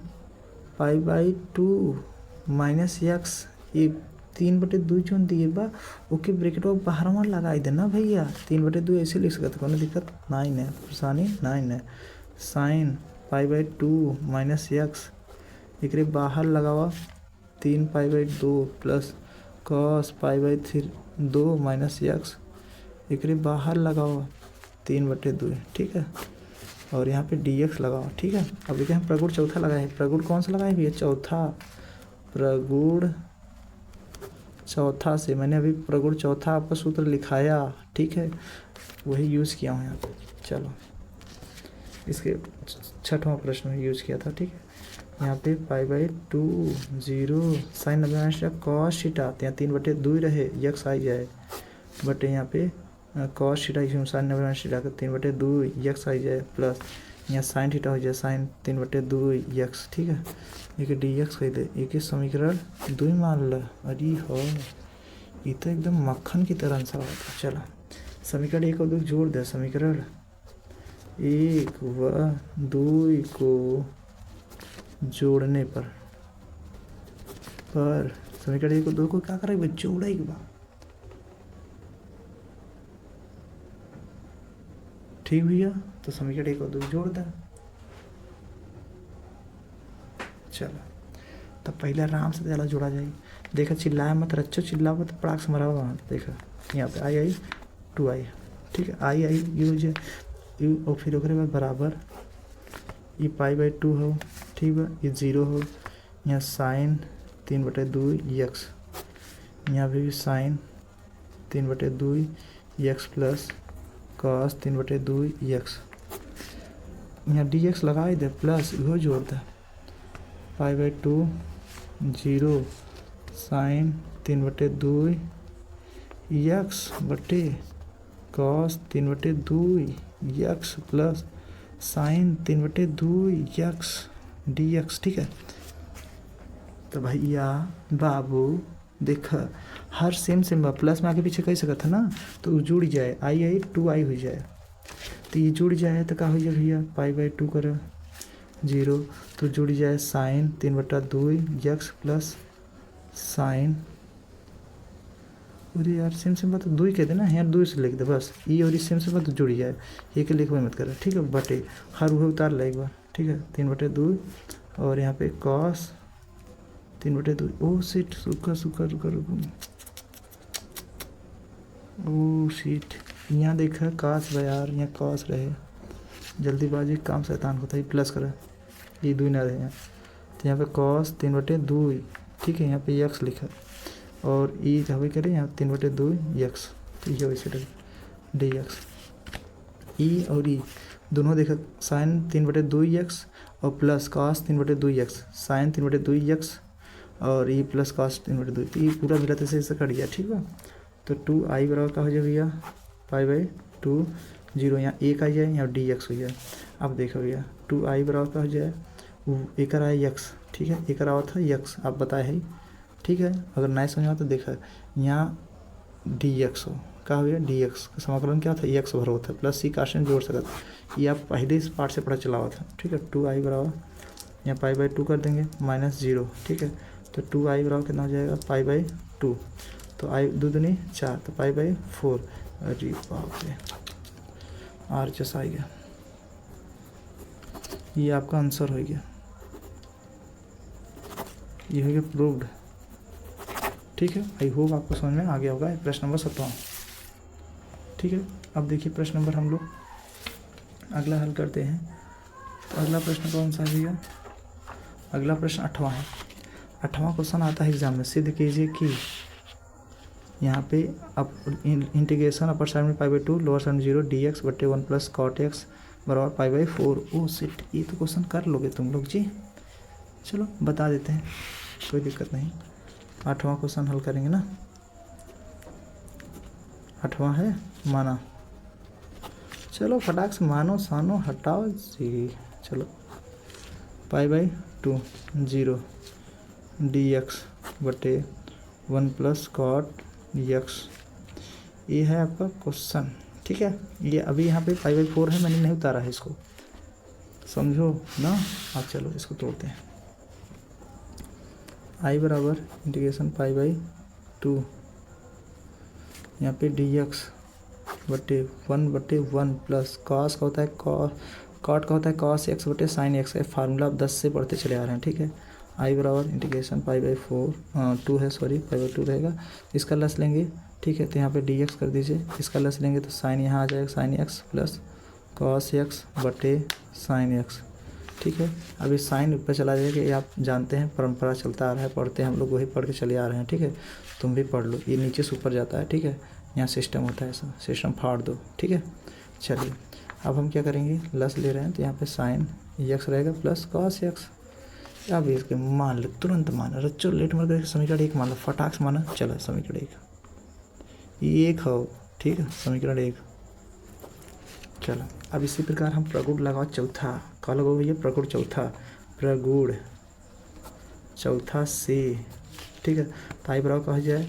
π/2 माइनस एक्स, ये 3/2 चुन दिए बा, ओके ब्रेकेट में बाहर में लगा देना भैया। 3/2 ऐसे लिख सकते, कोनो दिक्कत नहीं है, परेशानी नहीं है। साइन π/2 माइनस एक्स, एक बाहर लगावा 3π/2 प्लस कॉस π/2 माइनस एक्स, एक बाहर लगाओ 3/2, ठीक है। और यहाँ पे dx लगाओ, ठीक है। अब देखिए हम प्रगुण चौथा लगाए, प्रगुण कौन सा लगाए भैया, चौथा। प्रगुण चौथा से मैंने अभी प्रगुण चौथा आपका सूत्र लिखाया, ठीक है, वही यूज़ किया हूँ यहाँ पे। चलो इसके 6वां प्रश्न में यूज़ किया था, ठीक है। यहाँ पे π/2 0 साइन 90 कॉस थीटा, यहाँ 3/2 रहे, यक्स आई जाए बटे यहाँ पे कॉस थीटा साइन 90 थीटा का 3/2 यक्स आई जाए प्लस यहाँ साइन थीटा हो जाए साइन 3/2 यक्स, ठीक है। एक dx कह दे, एक समीकरण 2 मान लो। अरे हो, ये तो एकदम मक्खन की तरह सा होता। चलो समीकरण 1 और 2 जोड़ दे, समीकरण 1 व 2 को जोड़ने पर समीकरण 1 और 2 को क्या करेंगे, जोड़ेगा, ठीक भैया। तो समीकरण 1 और 2 जोड़ दे। चलो तब पहले आराम से ज़्यादा जोड़ा जाए। देखा चिल्लाया मत, रच्चो चिल्ला मत, पड़ाक से मरा हुआ। देखा यहाँ पे आई 2i, ठीक है। आई यूज यू और फिर ओकरे बाद बराबर ये π/2 हो, ठीक है, ये 0 हो, यहाँ साइन 3/2 यक्स, यहाँ भी sine 3/2 x plus cos 3/2 x, यहाँ dx लगा दे प्लस इहो जोड़ दे π/2 0 साइन 3/2 यक्स बटे cos 3/2 x plus sine 3/2 x dx, ठीक है। तो भैया बाबू देख, हर सेम प्लस में आगे पीछे कह सकता है ना, तो जुड़ जाए, आई 2i हो जाए, तो ये जुड़ जाए तो क्या हो जाए भैया, π/2 कर 0, तो जुड़ जाए साइन 3/2 यक्स प्लस साइन, अरे यार सेम बात तो 2 कह देना, यहाँ 2 से लिख दे बस, ये और सेम बात तो जुड़ जाए, ये के लिखवा मत कर, ठीक है। बटे हर वह उतार ले एक बार, ठीक है, 3/2 और यहाँ पे कॉस 3/2, ओ सीट रुका, ओ सीट, यहाँ देखा काश भाई यार, यहाँ कॉस रहे, जल्दीबाजी काम शैतान होता है, प्लस करे, ये 2 ना रहे यहाँ, तो यहाँ पे कॉस 3/2, ठीक है, यहाँ पे यक्स लिखा और ई हवे करे यहाँ 3/2 यक्स, तो ये वैसे dx, ई और ई दोनों देखा साइन 3/2 यक्स और plus cos 3/2 x, sine 3/2 x और ई प्लस कॉस 3/2, तो ये पूरा मिला से कट गया, ठीक है। तो 2i बराबर का हो जाए भैया π/2 0, यहाँ 1 आ जाए, यहाँ dx हो जाए। अब देखो भैया 2i बराबर का हो जाए, एक आया यक्स, ठीक है, एक रहा था यक्स, आप बताए है, ठीक है। अगर नहीं समझा तो देखा यहाँ dx हो, क्या हो गया dx का समाकलन क्या था, x भर होता है प्लस सी काशन जोड़ सकता, ये आप पहले इस पार्ट से पता चला हुआ था, ठीक है। 2i बराबर यहाँ पाई बाई 2 कर देंगे -0, ठीक है। तो 2i बराबर कितना हो जाएगा पाई बाई 2, तो आई 2 दूनी 4, तो पाई बाई 4। अरे बाप रे, RHS आ गया, ये आपका आंसर हो गया, ये हो गया प्रूव्ड, ठीक है। आई होप आपको समझ में आ गया होगा प्रश्न नंबर 17, ठीक है। अब देखिए प्रश्न नंबर हम लोग अगला हल करते हैं। तो अगला प्रश्न कौन सा है भैया? अगला प्रश्न 8वां है। 8वां क्वेश्चन आता है एग्जाम में, सिद्ध कीजिए कि यहाँ पे अप इंटीग्रेशन अपर साइड में पाई बाई 2 लोअर साइड में 0 dx बटे 1 प्लस कॉट एक्स बराबर पाई बाई 4। ओ सिट, ये तो क्वेश्चन कर लोगे तुम लोग जी। चलो बता देते हैं, कोई दिक्कत नहीं। 8वां क्वेश्चन हल करेंगे ना। 8वां है माना, चलो फटाक से मानो सानो हटाओ जी। चलो पाई बाई 2 0 dx बटे 1 प्लस कॉट एक्स, ये है आपका क्वेश्चन, ठीक है। ये अभी यहाँ पे पाई बाई 4 है, मैंने नहीं उतारा है इसको, समझो ना। अब चलो इसको तोड़ते हैं। आई बराबर इंटीग्रेशन पाई बाई 2, यहाँ पे dx बटे 1 प्लस कॉस का होता है कॉट का होता है कॉस एक्स बटे साइन एक्स का फार्मूला आप 10 से पढ़ते चले आ रहे हैं, ठीक है। आई बराबर इंटीग्रेशन पाई बाई 2 है, सॉरी पाई बाई 2 रहेगा, इसका लस लेंगे, ठीक है। तो यहाँ पे dx कर दीजिए, इसका लस लेंगे तो साइन यहाँ आ जाएगा sine x plus cos x बटे साइन एक्स, ठीक है। अभी साइन ऊपर चला जाएगा, ये आप जानते हैं परंपरा चलता आ रहा है, पढ़ते हैं हम लोग, वही पढ़ के चले आ रहे हैं, ठीक है। तुम भी पढ़ लो, ये नीचे से ऊपर जाता है, ठीक है। यहाँ सिस्टम होता है, ऐसा सिस्टम फाड़ दो, ठीक है। चलिए अब हम क्या करेंगे, लस ले रहे हैं तो यहाँ पे साइन एक्स रहेगा प्लस कॉस एक्स। अब इसके मान लो, तुरंत माना, रच्चो लेट मत करके समीकरण 1 मान लो, फटाक से माना। चलो समीकरण 1 हो, ठीक है, समीकरण 1। चलो अब इसी प्रकार हम प्रगुण लगाओ चौथा, क्या लगाओ भैया? प्रगुण चौथा, प्रगुण चौथा से, ठीक है। पाई बराबर कहा जाए,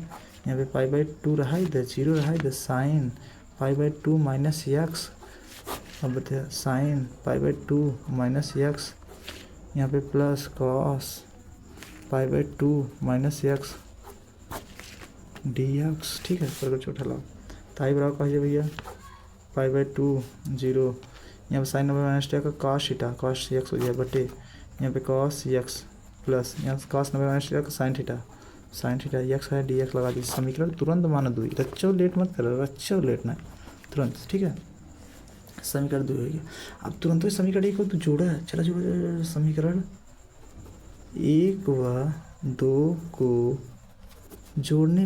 यहाँ पे पाई बाई 2 रहा, इधर 0 रहा, इधर sign pi by 2 minus x, अब बताइए sign pi by 2 minus x, यहाँ पे plus cos pi by 2 minus x D x, ठीक है। प्रगुण चौथा लगाओ, ताई बराबर कहा जाए भैया पाई बाई 2 0, यहाँ पे साइन नंबर माइनस टेक का कॉस थीटा कॉस एक्स हो जाए बटे यहाँ पे कॉस एक्स प्लस यहाँ कॉस नंबर माइनस टेक का साइन थीटा एक्स है डी एक्स लगा दीजिए। समीकरण तुरंत माना 2, रच्चो लेट मत करो, रच्चो लेट ना, तुरंत, ठीक है। समीकरण 2 हो गया। अब तुरंत समीकरण 1 को तो जोड़ा है, चला जोड़ा, समीकरण 1 व 2 को जोड़ने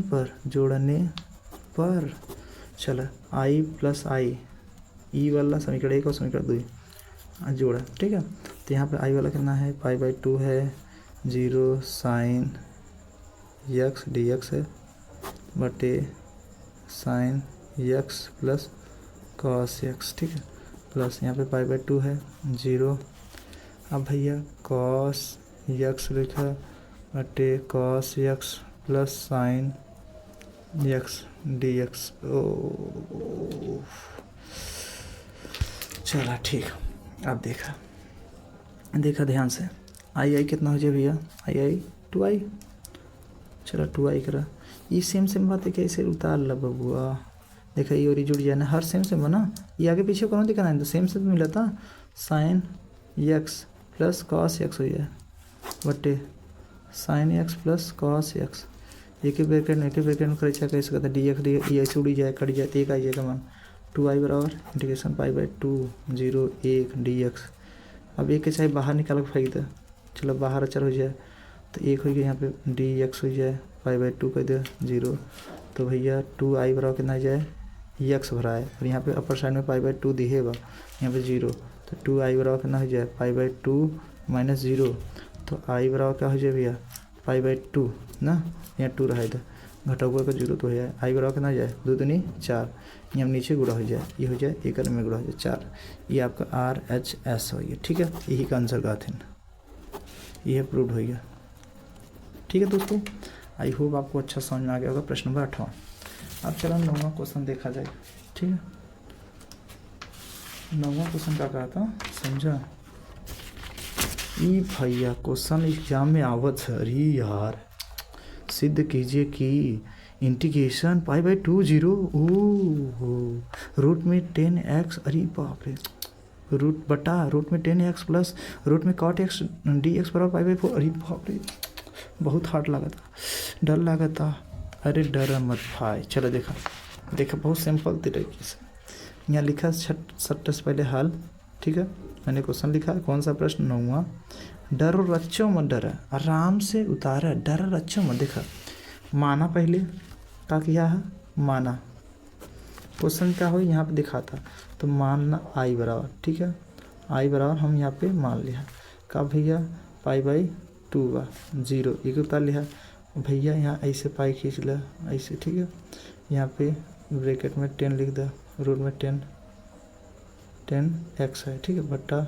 पर चला आई प्लस आई, ई वाला समीकरण 1 और समीकरण 2 जोड़ा, ठीक है। तो यहाँ पे आई वाला कितना है, पाई बाई 2 है, 0 साइन एक्स डी एक्स है बटे sine x plus cos x, ठीक है, प्लस यहाँ पे पाई बाई 2 है 0। अब भैया कॉस एक्स लिखा बटे cos x plus sine x D x. चला ठीक, अब देखा ध्यान से, आई कितना हो जाए भैया, आई 2i, चलो 2i करा, ये सेम बात है, कैसे उतार ला बबुआ, देखा ये और जुड़ जाए ना, हर सेम बना, ये आगे पीछे कौन दिखाना है, तो सेम से मिला था, sine x plus cos x हो जाए बटे sine x plus cos x, एक ही ब्रैकेट में कर कैसे कहता है डी एक्स ये ऐसे उड़ी जाए, कट जाए, तो एक आ जाएगा मान 2i बराबर integration pi by 2 0 1 D x. अब एक के चाहे बाहर निकाल के फेंक दे, चलो बाहर अचर हो जाए, तो एक हो गया यहाँ पे डी एक्स हो जाए पाई बाई 2 कर दे 0, तो भैया 2i बराबर कितना आ जाए, एक्स भरा है, और यहाँ पे अपर साइड में पाई बाई 2 दिखेगा, यहाँ पे 0, तो 2i बराबर कितना हो जाए, पाई बाई 2 माइनस 0, तो i बराबर क्या हो जाए भैया, पाई बाई 2 ना, यहाँ 2 रहा इधर, घटाओ का 0 तो हो जाए, i बराबर कितना हो जाए 2 दूनी 4, यहाँ नीचे गुड़ा हो जाए, ये हो जाए एक में गुड़ा हो जाए 4, ये आपका RHS हो गया, ठीक है। यही का आंसर का थिन, ये प्रूव हो गया, ठीक है दोस्तों। आई होप आपको अच्छा समझ में आ गया होगा प्रश्न नंबर 8वां। अब चलो 9वां क्वेश्चन देखा जाए, ठीक है। 9वां क्वेश्चन क्या कहा था, समझा, ई भैया क्वेश्चन एग्जाम में आवत है। अरे यार, सिद्ध कीजिए कि इंटीग्रेशन पाई बाई 2 0 रूट में 10x, अरे बाप रे, रूट बटा रूट में 10x प्लस रूट में cot x dx बराबर पाई बाई 4। अरे बाप रे, बहुत हार्ड लगा था, डर लगा था। अरे डर मत भाई, चलो देखा बहुत सिंपल तरीके से यहाँ लिखा सट्टे से पहले हल। ठीक है, मैंने क्वेश्चन लिखा है, कौन सा प्रश्न 9वां। डर और रच्चो मत डर, आराम से उतारा, डर और रच्चो मत। देखा माना, पहले क्या किया है, माना। क्वेश्चन क्या हो यहाँ पे दिखा था, तो मानना आई बराबर, ठीक है, आई बराबर हम यहाँ पे मान लिया का भैया पाई बाई 2 बा 0 एक उतार लिया भैया। यहाँ ऐसे पाई खींच लिया ऐसे, ठीक है, यहाँ पे ब्रैकेट में 10 लिख दे, रूट में 10x है, ठीक है, बटा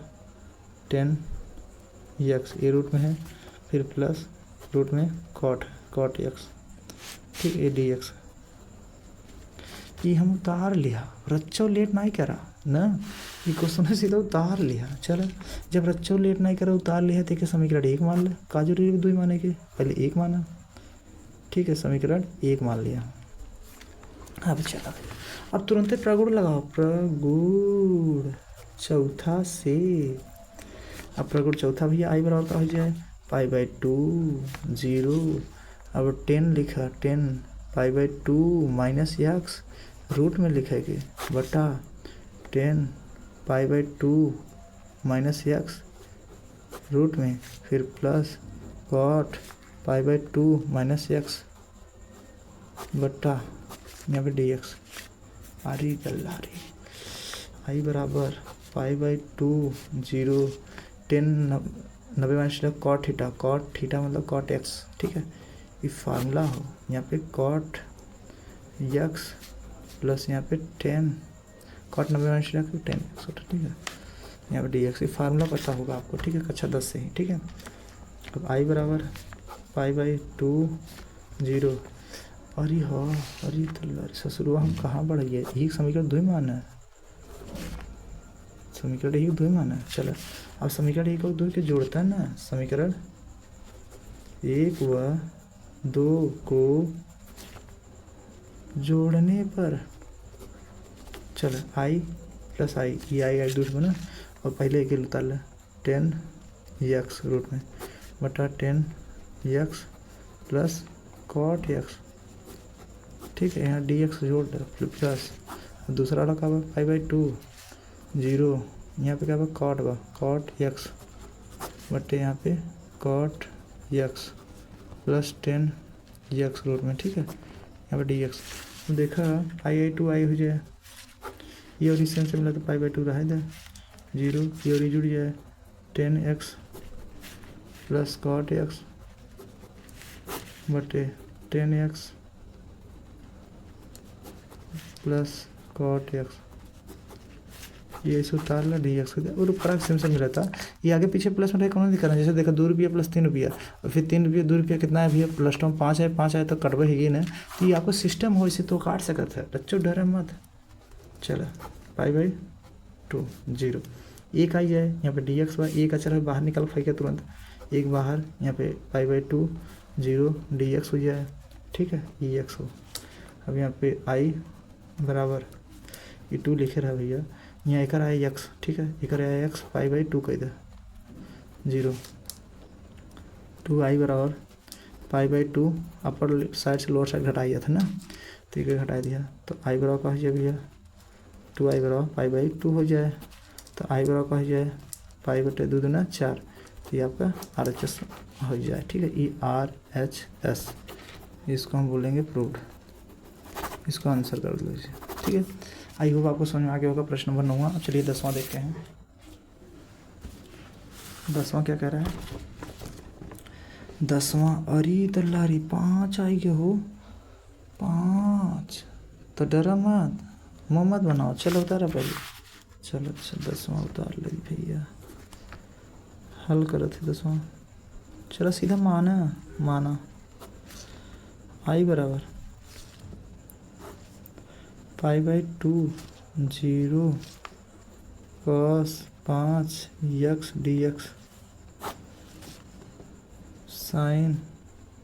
10x ये रूट में है, फिर प्लस रूट में cot x, ठीक है, ये dx ये हम उतार लिया। रच्चो लेट नहीं करा ना, ये क्वेश्चन सीधा उतार लिया। चलो, जब रच्चो लेट नहीं करा उतार लिया तो समीकरण 1 मान ले, का जरूरी 2 माने के, पहले 1 माना, ठीक है, समीकरण 1 मान लिया। अब चलो, अब तुरंत प्रगुण लगाओ, प्रगुण चौथा से। अब प्रगुण चौथा भैया आई बराबर का हो जाए पाई बाई 2 0, अब 10 लिखा, 10 pi by 2 minus x root में लिखेगी बटा 10 pi by 2 minus x root में, फिर plus cot pi by 2 minus x बटा यहाँ पे dx। आरी गल्लारी आई बराबर pi by 2 0 10 90 minus cot theta मतलब cot x, ठीक है, ये फार्मूला हो। यहाँ पे cot x प्लस यहाँ पे 10 cot 90 माइनस 10x, ठीक है, यहाँ पे dx, ये फार्मूला पता होगा आपको, ठीक है, कक्षा 10 से ही, ठीक है। अब आई बराबर पाई बाई 2 0, अरे हाँ, अरे तो ससुरुआ हम कहाँ बढ़िए, एक समीकरण 2 माना है, समीकरण 1 2 माना है। चलो, अब समीकरण 1 और 2 के जोड़ता है ना, समीकरण 1 व 2 को जोड़ने पर, चलो आई प्लस आई, ये आई दूसरा बना, और पहले एक उतार ले 10x रूट में बटा 10x प्लस cot x, ठीक है, यहाँ dx जोड़ दे प्लस दूसरा वाला क्या पाई बाई 2 0, यहाँ पे क्या cot x बटे यहाँ पे cot x plus 10x root में, ठीक है, यहाँ पे dx। देखा आई 2 आई हो जाए, ये और इससे मिला तो पाई बाई 2 रह दे 0, ये और जुड़ जाए 10x प्लस cot x बटे 10x प्लस cot x, ये इसे उतार ला dx और फर्क सेम से मिला था। ये आगे पीछे प्लस में कौन दिखा रहा है, जैसे देखा 2 रुपया प्लस 3 रुपया, और फिर 3 रुपया 2 रुपया कितना है भैया, प्लस टर्म 5 है तो कटवे है ना, तो ये आपको सिस्टम हो, इसे तो काट सकता है, बच्चों डरे मत। चलो पाई बाई 2 0 एक आई जाए, यहाँ पे dx बा, एक अच्छा बाहर निकल फेंके तुरंत, एक बाहर, यहाँ पे पाई बाई 2 0 dx हो जाए, ठीक है, ये x हो। अब यहाँ पे आई बराबर ये 2 लिखे रहा भैया, यहाँ एक आया x, ठीक है, एक आया x पाई बाई 2 कह दे 0, 2 आई बराबर पाई बाई 2 अपर साइड से लोअर साइड घटाया था ना, तो एक घटा दिया, तो आई बराबर का हो जाए भैया 2 आई बराबर पाई बाई 2 हो जाए, तो आई बराबर का हो जाए पाई बटे 2 दूना 4, तो ये आपका RHS हो जाए, ठीक है, ये RHS, इसको हम बोलेंगे प्रूव्ड, इसको आंसर कर लीजिए, ठीक है। आई होप आपको समझ में आ गया होगा प्रश्न नंबर 9। अब चलिए 10वां देखते हैं। 10वां क्या कह रहा है, 10वां अरे तल्लारी 5 आई गए हो, 5 तो डरा मत, मोहम्मद बनाओ, चलो उतारा पहले, चलो अच्छा 10वां उतार ले भैया, हल करो थे 10वां, चलो सीधा माना आई बराबर pi by 2 0 cos 5 x dx sine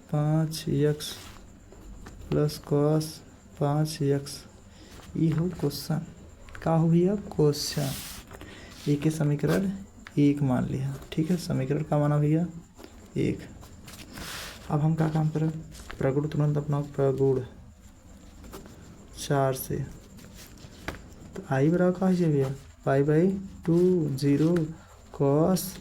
5x plus cos 5x। ये हो क्वेश्चन, का हो भैया क्वेश्चन। ये के समीकरण 1 मान लिया, ठीक है। समीकरण का माना भैया 1। अब हम क्या काम करें, प्रगुण तुरंत अपना प्रगुण 4 से, तो आई बराबर कहा है भैया π/2 0 कॉस,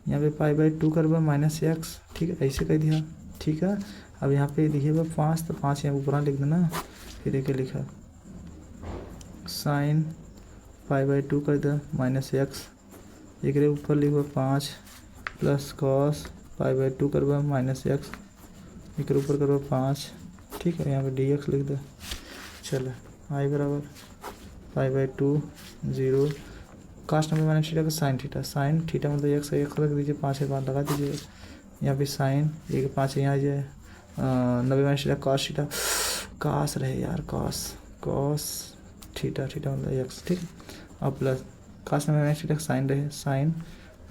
यहाँ पे π/2 करबा -x, ठीक है, ऐसे कह दिया, ठीक है। अब यहाँ पे देखिए 5, तो 5 यहाँ ऊपर लिख देना, फिर एक लिखा साइन π/2 कर दिया -x, एक ऊपर लिखा 5 प्लस कॉस π/2 करबा -x, एक ऊपर करबा 5, ठीक है। यहाँ पे dx लिख दे। चलो आई बराबर π/2 0 कास्ट नंबर माइनस थीटा का साइन थीटा, साइन थीटा मतलब x रख दीजिए, 5 के बाद लगा दीजिए। यहाँ पे साइन 1/5 यहाँ आ जाए, 90 minus theta cos theta, cos रहे यार कॉस थीटा, थीटा मतलब x, ठीक है। अब प्लस कास्ट नंबर माइनस थीटा साइन रहे, साइन,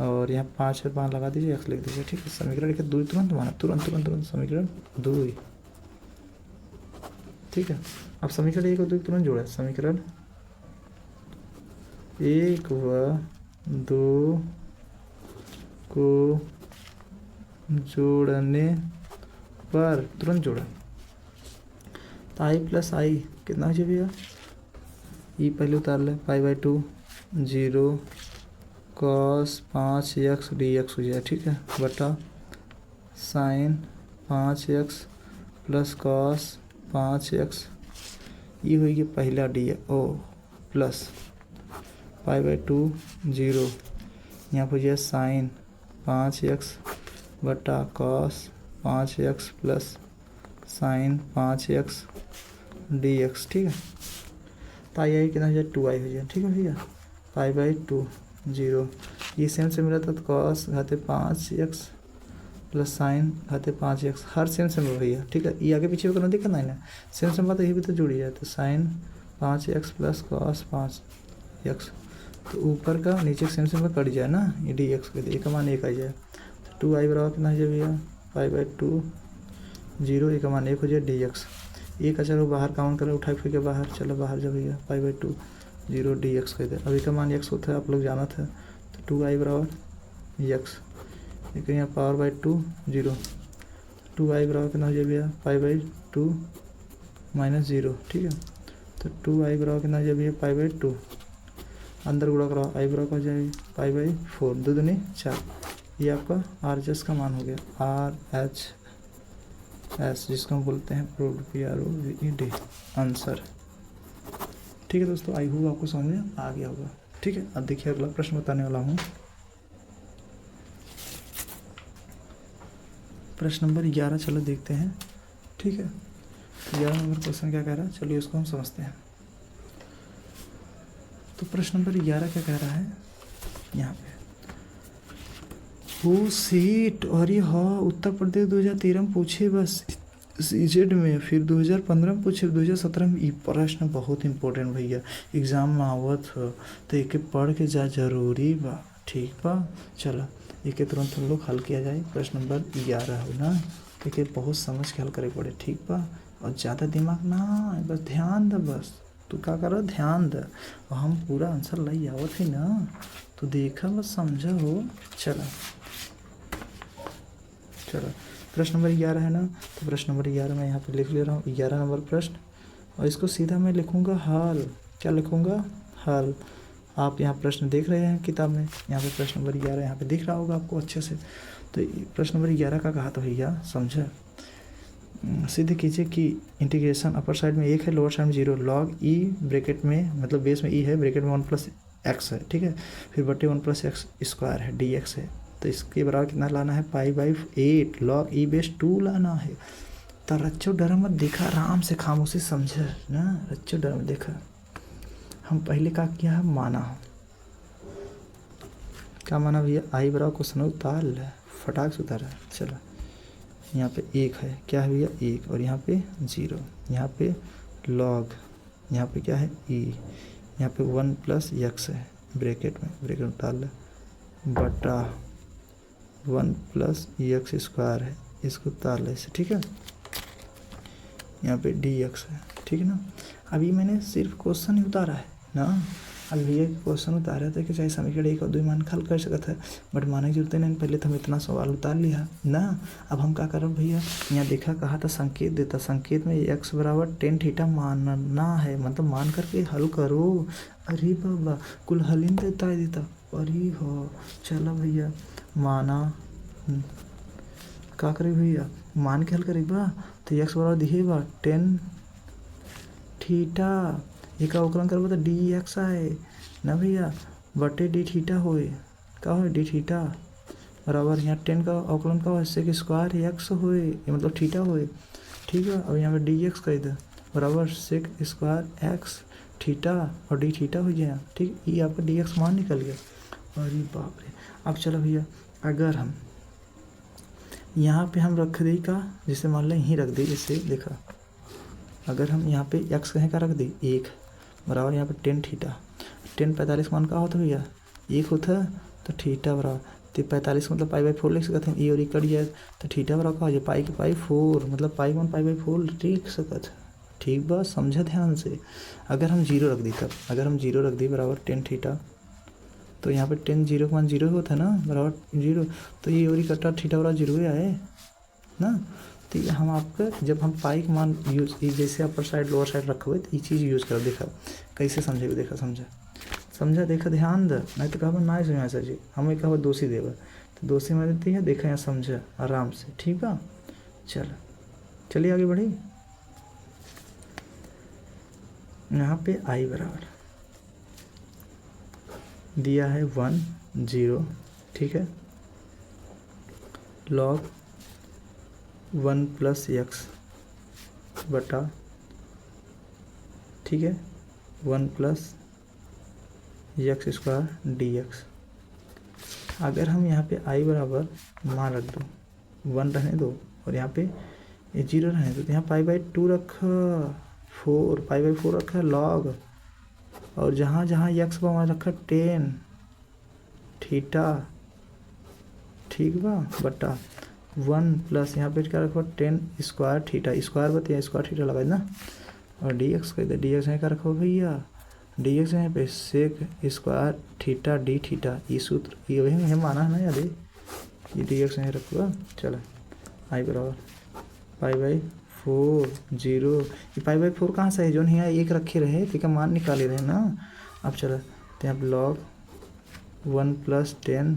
और यहाँ 5 के बाद लगा दीजिए, x लिख दीजिए, ठीक है। समीकरण लिखे 2 तुरंत माना, तुरंत समीकरण 2, ठीक है। अब समीकरण 1 और 2 तुरंत जोड़ा, समीकरण 1 व 2 को जोड़ने पर तुरंत जोड़ा, तो आई प्लस आई कितना हो जाए भैया, ई पहले उतार ले, π/2 0 कॉस 5x dx हो जाए, ठीक है, बटा sign 5x plus cos 5x, ये होगी पहला डी ओ प्लस π/2 0, यहाँ पर जो साइन 5x बटा cos 5x plus sign 5x dx, ठीक है। तो आई कितना हो जाए 2i हो जाए, ठीक है भैया। π/2 0 ये सेम से मिला था, तो कॉस घाते 5x प्लस साइन घाते 5x, हर सेम से मिल भैया, ठीक है। ये आगे पीछे करना दिक्कत नहीं ना, सेम से बात ये भी तो जुड़ी जाए, तो sign 5x plus cos 5x, तो ऊपर का नीचे सेम से कट जाए ना, ये dx के लिए, एक मान 1 आ जाए, तो 2i बराबर कितना हो जाए भैया π/2 0, एक मान 1 हो जाए dx। एक अच्छा वो बाहर काउंट करें, उठा फिर के बाहर, चलो बाहर जा भैया, π/2 0 dx कहते हैं। अभी का मान x होता है, आप लोग जाना था, तो 2i बराबर x, लेकिन यहाँ π/2 0, 2i बराबर कितना हो जाए भैया π/2 -0, ठीक है। तो 2i बराबर कितना हो जाए भैया π/2, अंदर गुणा करो, i बराबर हो जाएगी π/4, 2 दूनी 4, ये आपका RHS का मान हो गया, RHS जिसको हम बोलते हैं PROVED आंसर, ठीक है दोस्तों। आई होप आपको समझ में आ गया होगा, ठीक है। अब देखिए अगला प्रश्न बताने वाला हूँ, प्रश्न नंबर 11, चलो देखते हैं, ठीक है। 11 नंबर क्वेश्चन क्या कह रहा है, चलिए उसको हम समझते हैं। तो प्रश्न नंबर 11 क्या कह रहा है, यहाँ पे वो सीट, और ये हाँ उत्तर प्रदेश 2013 में पूछे बस सीजेड में, फिर 2015 में पूछे, 2017 में। ये प्रश्न बहुत इंपॉर्टेंट भैया, एग्जाम में आवत हो तो एक पढ़ के जा जरूरी बा, ठीक बा। चलो एक तुरंत हम लोग हल किया जाए, प्रश्न नंबर 11 हो ना, एक बहुत समझ के हल करे पड़े, ठीक बा। और ज़्यादा दिमाग ना, बस ध्यान दे, बस तू क्या करो ध्यान दे, और हम पूरा आंसर लाई आवत ही ना, तो देखा बस समझा हो। चलो प्रश्न नंबर 11 है ना, तो प्रश्न नंबर 11 मैं यहाँ पे लिख ले रहा हूँ, 11 नंबर प्रश्न, और इसको सीधा मैं लिखूँगा हल, क्या लिखूँगा हल। आप यहाँ प्रश्न देख रहे हैं किताब में, यहाँ पे प्रश्न नंबर 11 यहाँ पे दिख रहा होगा आपको अच्छे से। तो प्रश्न नंबर 11 का कहा तो भैया समझे, सिद्ध कीजिए कि इंटीग्रेशन अपर साइड में 1 है, लोअर साइड में 0, लॉग ई ब्रैकेट में, मतलब बेस में ई है, ब्रैकेट में 1 + x है, ठीक है, फिर बटे 1 + x² है, dx है। तो इसके बराबर कितना लाना है π/8, लॉग ई बेस 2 लाना है। तो रच्चो डर मत, देखा आराम से खामोशी समझे ना, रच्चो डर मत, देखा हम पहले का किया है माना, क्या माना भैया, आई बराबर क्वेश्चन उतार ले, फटाक से उतारा। चलो यहाँ पे 1 है, क्या है भैया 1, और यहाँ पे 0, यहाँ पे लॉग, यहाँ पे क्या है ई, यहाँ पे 1 + x है, ब्रैकेट में, ब्रैकेट उतार ले, बटा 1 + x² है, इसको उतार ले इसे, ठीक है। यहाँ पे डी एक्स है, ठीक है ना। अभी मैंने सिर्फ क्वेश्चन ही उतारा है ना। अभी भैया क्वेश्चन उतारा था कि चाहे समीकरण एक और दो मान हल कर सकता है, बट माने की जरूरत नहीं, पहले तो हम इतना सवाल उतार लिया ना। अब हम क्या करें भैया, यहाँ देखा कहा था संकेत देता, संकेत में x बराबर टेन थीटा मानना है, मतलब मान करके हल करो। अरे बाबा कुल हल ही देता है देता, अरे हो चलो भैया माना क्या करे भैया, मान के हल करेगा तो x बराबर दिखेगा टेन थीटा, एक अवकलन करबो तो डी एक्स आए ना भैया, बटे डी थीटा होए, का हो डी थीटा बराबर यहाँ टेन का अवकलन का हो सेक स्क्वायर एक्स होए, ये मतलब थीटा होए, ठीक है। अब यहाँ पे डी एक्स कह दे बराबर सेक स्क्वायर एक्स थीटा और डी थीटा हो जाए, ठीक। ये आपका डी एक्स मान निकल गया, अरे बाप रे। अब चलो भैया अगर हम यहाँ पे हम रख दी का, जैसे मान लें यहीं रख दी, इससे देखा अगर हम यहाँ पे x कहें का रख दी एक बराबर यहाँ पे टेन थीटा, टेन 45 मान का होता भैया एक होता है, तो थीटा बराबर तो 45 मतलब पाई बाई 4 लिख सकते हैं, ये और ये कट जाए तो थीटा बराबर का हो जाए पाई के पाई 4, मतलब पाई 1 पाई बाई 4 लिख सकते, ठीक बा, समझा ध्यान से। अगर हम जीरो रख दी, तब अगर हम जीरो रख दी बराबर टेन थीटा, तो यहाँ पे टेन जीरो का मान जीरो होता है ना, बराबर जीरो, तो ये और ये कटा थीटा बराबर जीरो ही आए ना। तो ये हम आपका जब हम पाई का मान यूज जैसे अपर साइड लोअर साइड रखोगे तो ये चीज़ यूज़ करो, देखा कैसे समझेगा, देखा समझा देखा ध्यान दे, नहीं तो कहब ना समझा सर जी हमें कहब दोषी देव, तो दोषी में देती है, देखा यहाँ समझा आराम से, ठीक है। चलिए आगे बढ़ी। यहाँ पे आई बराबर दिया है 1 0, ठीक है, लॉग 1 प्लस एक्स बटा, ठीक है, 1 plus x square D x. अगर हम यहाँ पे आई बराबर मान रख दो 1 रहने दो और यहाँ पे ये 0 रहने दो, तो यहाँ पाई बाई 2 रखा 4, पाई बाई 4 रखा लॉग, और जहाँ जहाँ एक्स पर वहाँ रखा 10 थीटा, ठीक बा, बटा 1 प्लस यहाँ पे क्या रखो 10 स्क्वायर थीटा, स्क्वायर बताइए स्क्वायर थीटा लगा ना, और डी एक्स कह दे, डी एक्स यहाँ क्या रखो भैया, डी एक्स यहाँ पे sec square theta D theta, ये सूत्र ये वही है माना है ना याद है, ये डी एक्स यहाँ रखूँगा। चलो आई बराबर पाई बाई 4 0, ये पाई बाई 4 कहाँ से है, जो यहाँ एक रखे रहे ठीक है, मान निकाले रहे ना। अब चलो तो यहाँ लॉग 1 प्लस 10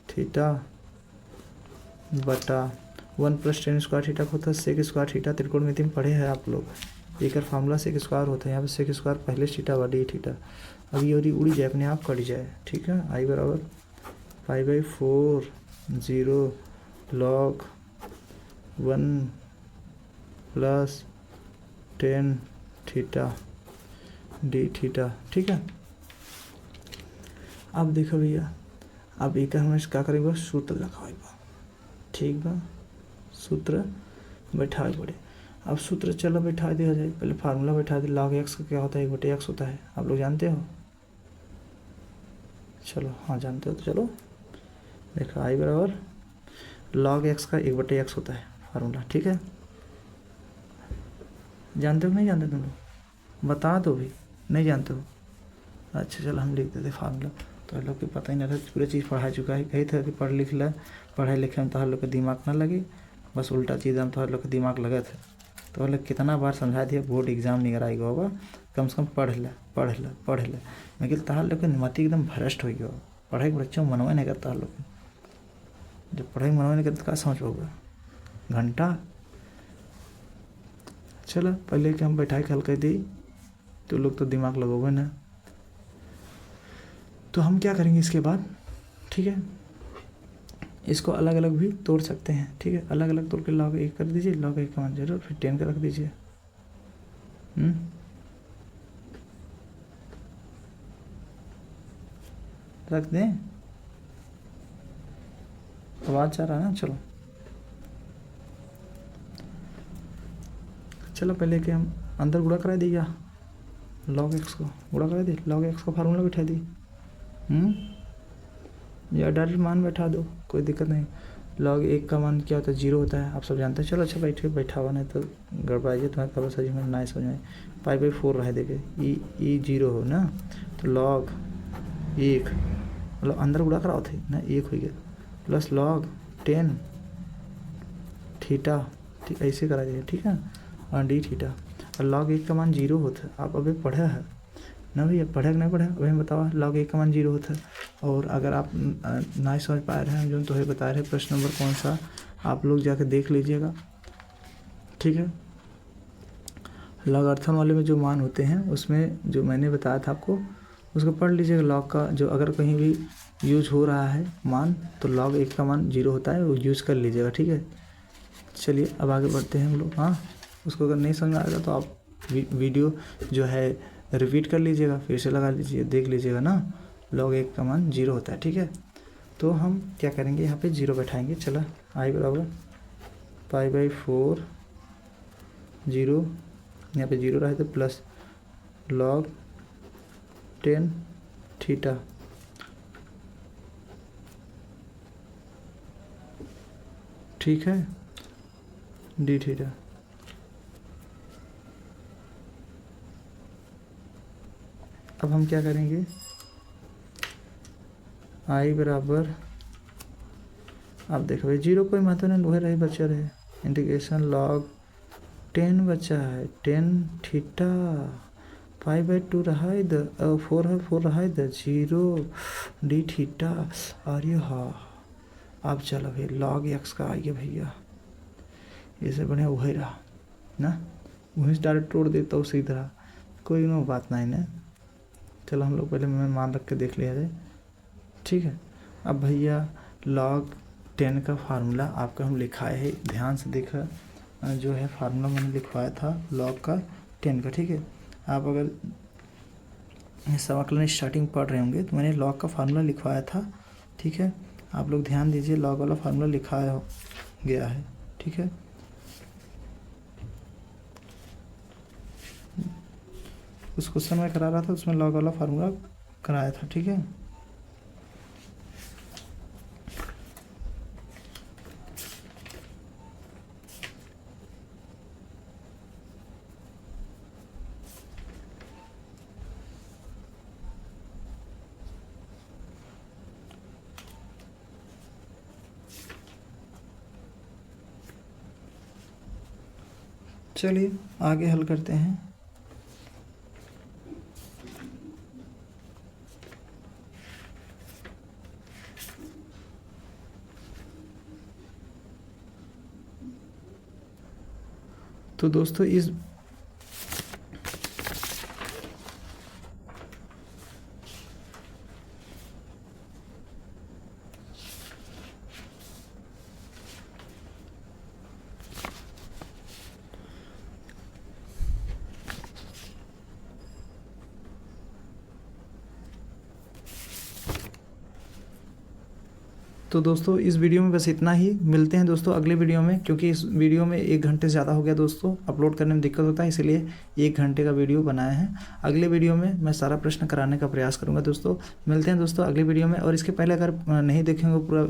थीटा बटा 1 प्लस 10 स्क्वायर थीटा को होता है सेक स्क्वायर थीटा, त्रिकोणमिति में पढ़े हैं आप लोग, एक फार्मूला सेक स्क्वायर होता है, यहाँ पे सेक स्क्वायर पहले थीटा बा डी थीटा, अब ये और ये उड़ी जाए अपने आप कट जाए, ठीक है। आई बराबर pi by 4 0 log 1 plus 10 theta D theta, ठीक है। अब देखो भैया, अब एक हम क्या करेंगे, सूत्र लगाएगा, ठीक बा, सूत्र बैठा पड़े। अब सूत्र चलो बैठा दिया जाए, पहले फार्मूला बैठा दे, लॉग एक्स का क्या होता है 1/x होता है, आप लोग जानते हो, चलो हाँ जानते हो, तो चलो देखो आई बराबर लॉग एक्स का 1/x होता है फार्मूला, ठीक है। जानते हो नहीं जानते तुम लोग, बता दो भी, नहीं जानते हो, अच्छा चलो हम लिख देते फार्मूला, तो हम लोग को पता ही नहीं था, पूरी चीज़ पढ़ा चुका है, कही था कि पढ़ लिख ले, पढ़ाई लिखे में तो हर लोग का दिमाग ना लगे, बस उल्टा चीज़ हम तो हर लोग का दिमाग लगे थे, तो हम लोग कितना बार समझा दिया, बोर्ड एग्जाम नहीं कराएगा होगा, कम से कम पढ़ ले, मैं कहता तहार लोग मति एकदम भ्रष्ट हो गया, पढ़ाई बच्चों मनवा नहीं करता लोग, जब पढ़ाई मनवा नहीं करता क्या समझ पाओगे घंटा। चलो पहले कि हम बैठाई हल कर दी, तो लोग तो दिमाग लगोगे ना, तो हम क्या करेंगे इसके बाद, ठीक है, इसको अलग अलग भी तोड़ सकते हैं, ठीक है, अलग अलग तोड़ के लॉग 1 कर दीजिए, लॉग 1 का मान 0, फिर 10 का रख दीजिए, रख दें, आवाज़ आ रहा है ना, चलो पहले कि हम अंदर गुणा करा दिया, लॉग एक्स को गुणा करा दी, लॉग एक्स का फार्मूला बैठा दी, या डायरेक्ट मान बैठा दो, कोई दिक्कत नहीं, log 1 का मान क्या होता है, 0 होता है, आप सब जानते हैं। चलो अच्छा बैठा हुआ नहीं तो गड़बड़ाइए, तुम्हारे खबर सही में ना समझ में। 5/4 रहे देखे ई 0 हो ना, तो log 1 मतलब अंदर गुड़ा कराओ थे ना, 1 हो गया प्लस log 10 थीटा, ठीक ऐसे करा जाइए, ठीक है, और डी थीटा। और log 1 का मान 0 होता है। आप अभी पढ़े है ना भैया, पढ़े कि नहीं पढ़े अभी बताओ। log 1 का मान 0 होता है। और अगर आप नहीं समझ पा रहे हैं जो तो बता रहे, प्रश्न नंबर कौन सा आप लोग जाकर देख लीजिएगा, ठीक है। लॉगरिथम वाले में जो मान होते हैं उसमें जो मैंने बताया था आपको उसको पढ़ लीजिएगा। log का जो अगर कहीं भी यूज हो रहा है मान तो log 1 का मान 0 होता है, वो यूज़ कर लीजिएगा, ठीक है। चलिए अब आगे बढ़ते हैं हम लोग। हाँ, उसको अगर नहीं समझ आएगा तो आप वीडियो जो है रिपीट कर लीजिएगा, फिर से लगा लीजिए, देख लीजिएगा ना। log 1 का मान 0 होता है, ठीक है। तो हम क्या करेंगे, यहाँ पे 0 बैठाएंगे। चला i बराबर π/4 0, यहाँ पे 0 रहे तो प्लस log 10 थीटा, ठीक है, डी थीटा। अब हम क्या करेंगे, i बराबर, आप देखो भाई 0 कोई महत्व नहीं, वही रही बचा रहे, इंटीग्रेशन log 10 बचा है 10 थीटा, 5/2 रहा इधर, 4 रहा इधर, 0 डी थीटा। अरे हाँ, अब चलो भाई log x का आइए भैया, इससे बढ़िया वही रहा ना, वहीं से डायरेक्ट तोड़ देता हूँ सीधा, कोई नो बात नहीं ना। चलो हम लोग पहले मैं मान रख के देख लिया जाए, ठीक है। अब भैया log 10 का फार्मूला आपका हम लिखाए है, ध्यान से देखा जो है फार्मूला मैंने लिखवाया था log का 10 का, ठीक है। आप अगर समाकलन स्टार्टिंग पढ़ रहे होंगे तो मैंने log का फार्मूला लिखवाया था, ठीक है। आप लोग ध्यान दीजिए, log वाला फार्मूला लिखाया गया है, ठीक है। उस क्वेश्चन में करा रहा था उसमें log वाला फार्मूला कराया था, ठीक है। चलिए आगे हल करते हैं। तो दोस्तों इस तो दोस्तों इस वीडियो में बस इतना ही, मिलते हैं दोस्तों अगले वीडियो में, क्योंकि इस वीडियो में 1 घंटे से ज़्यादा हो गया दोस्तों, अपलोड करने में दिक्कत होता है, इसलिए 1 घंटे का वीडियो बनाया है। अगले वीडियो में मैं सारा प्रश्न कराने का प्रयास करूँगा दोस्तों। मिलते हैं दोस्तों अगले वीडियो में। और इसके पहले अगर नहीं देखेंगे पूरा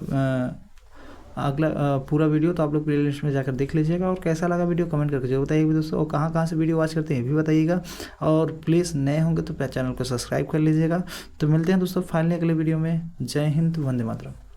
पूरा वीडियो तो आप लोग प्लेलिस्ट में जाकर देख लीजिएगा। और कैसा लगा वीडियो कमेंट करके जरूर बताइएगा दोस्तों, और कहाँ से वीडियो वॉच करते हैं भी बताइएगा। और प्लीज़ नए होंगे तो चैनल को सब्सक्राइब कर लीजिएगा। तो मिलते हैं दोस्तों फाइनली अगले वीडियो में। जय हिंद, वंदे मातरम।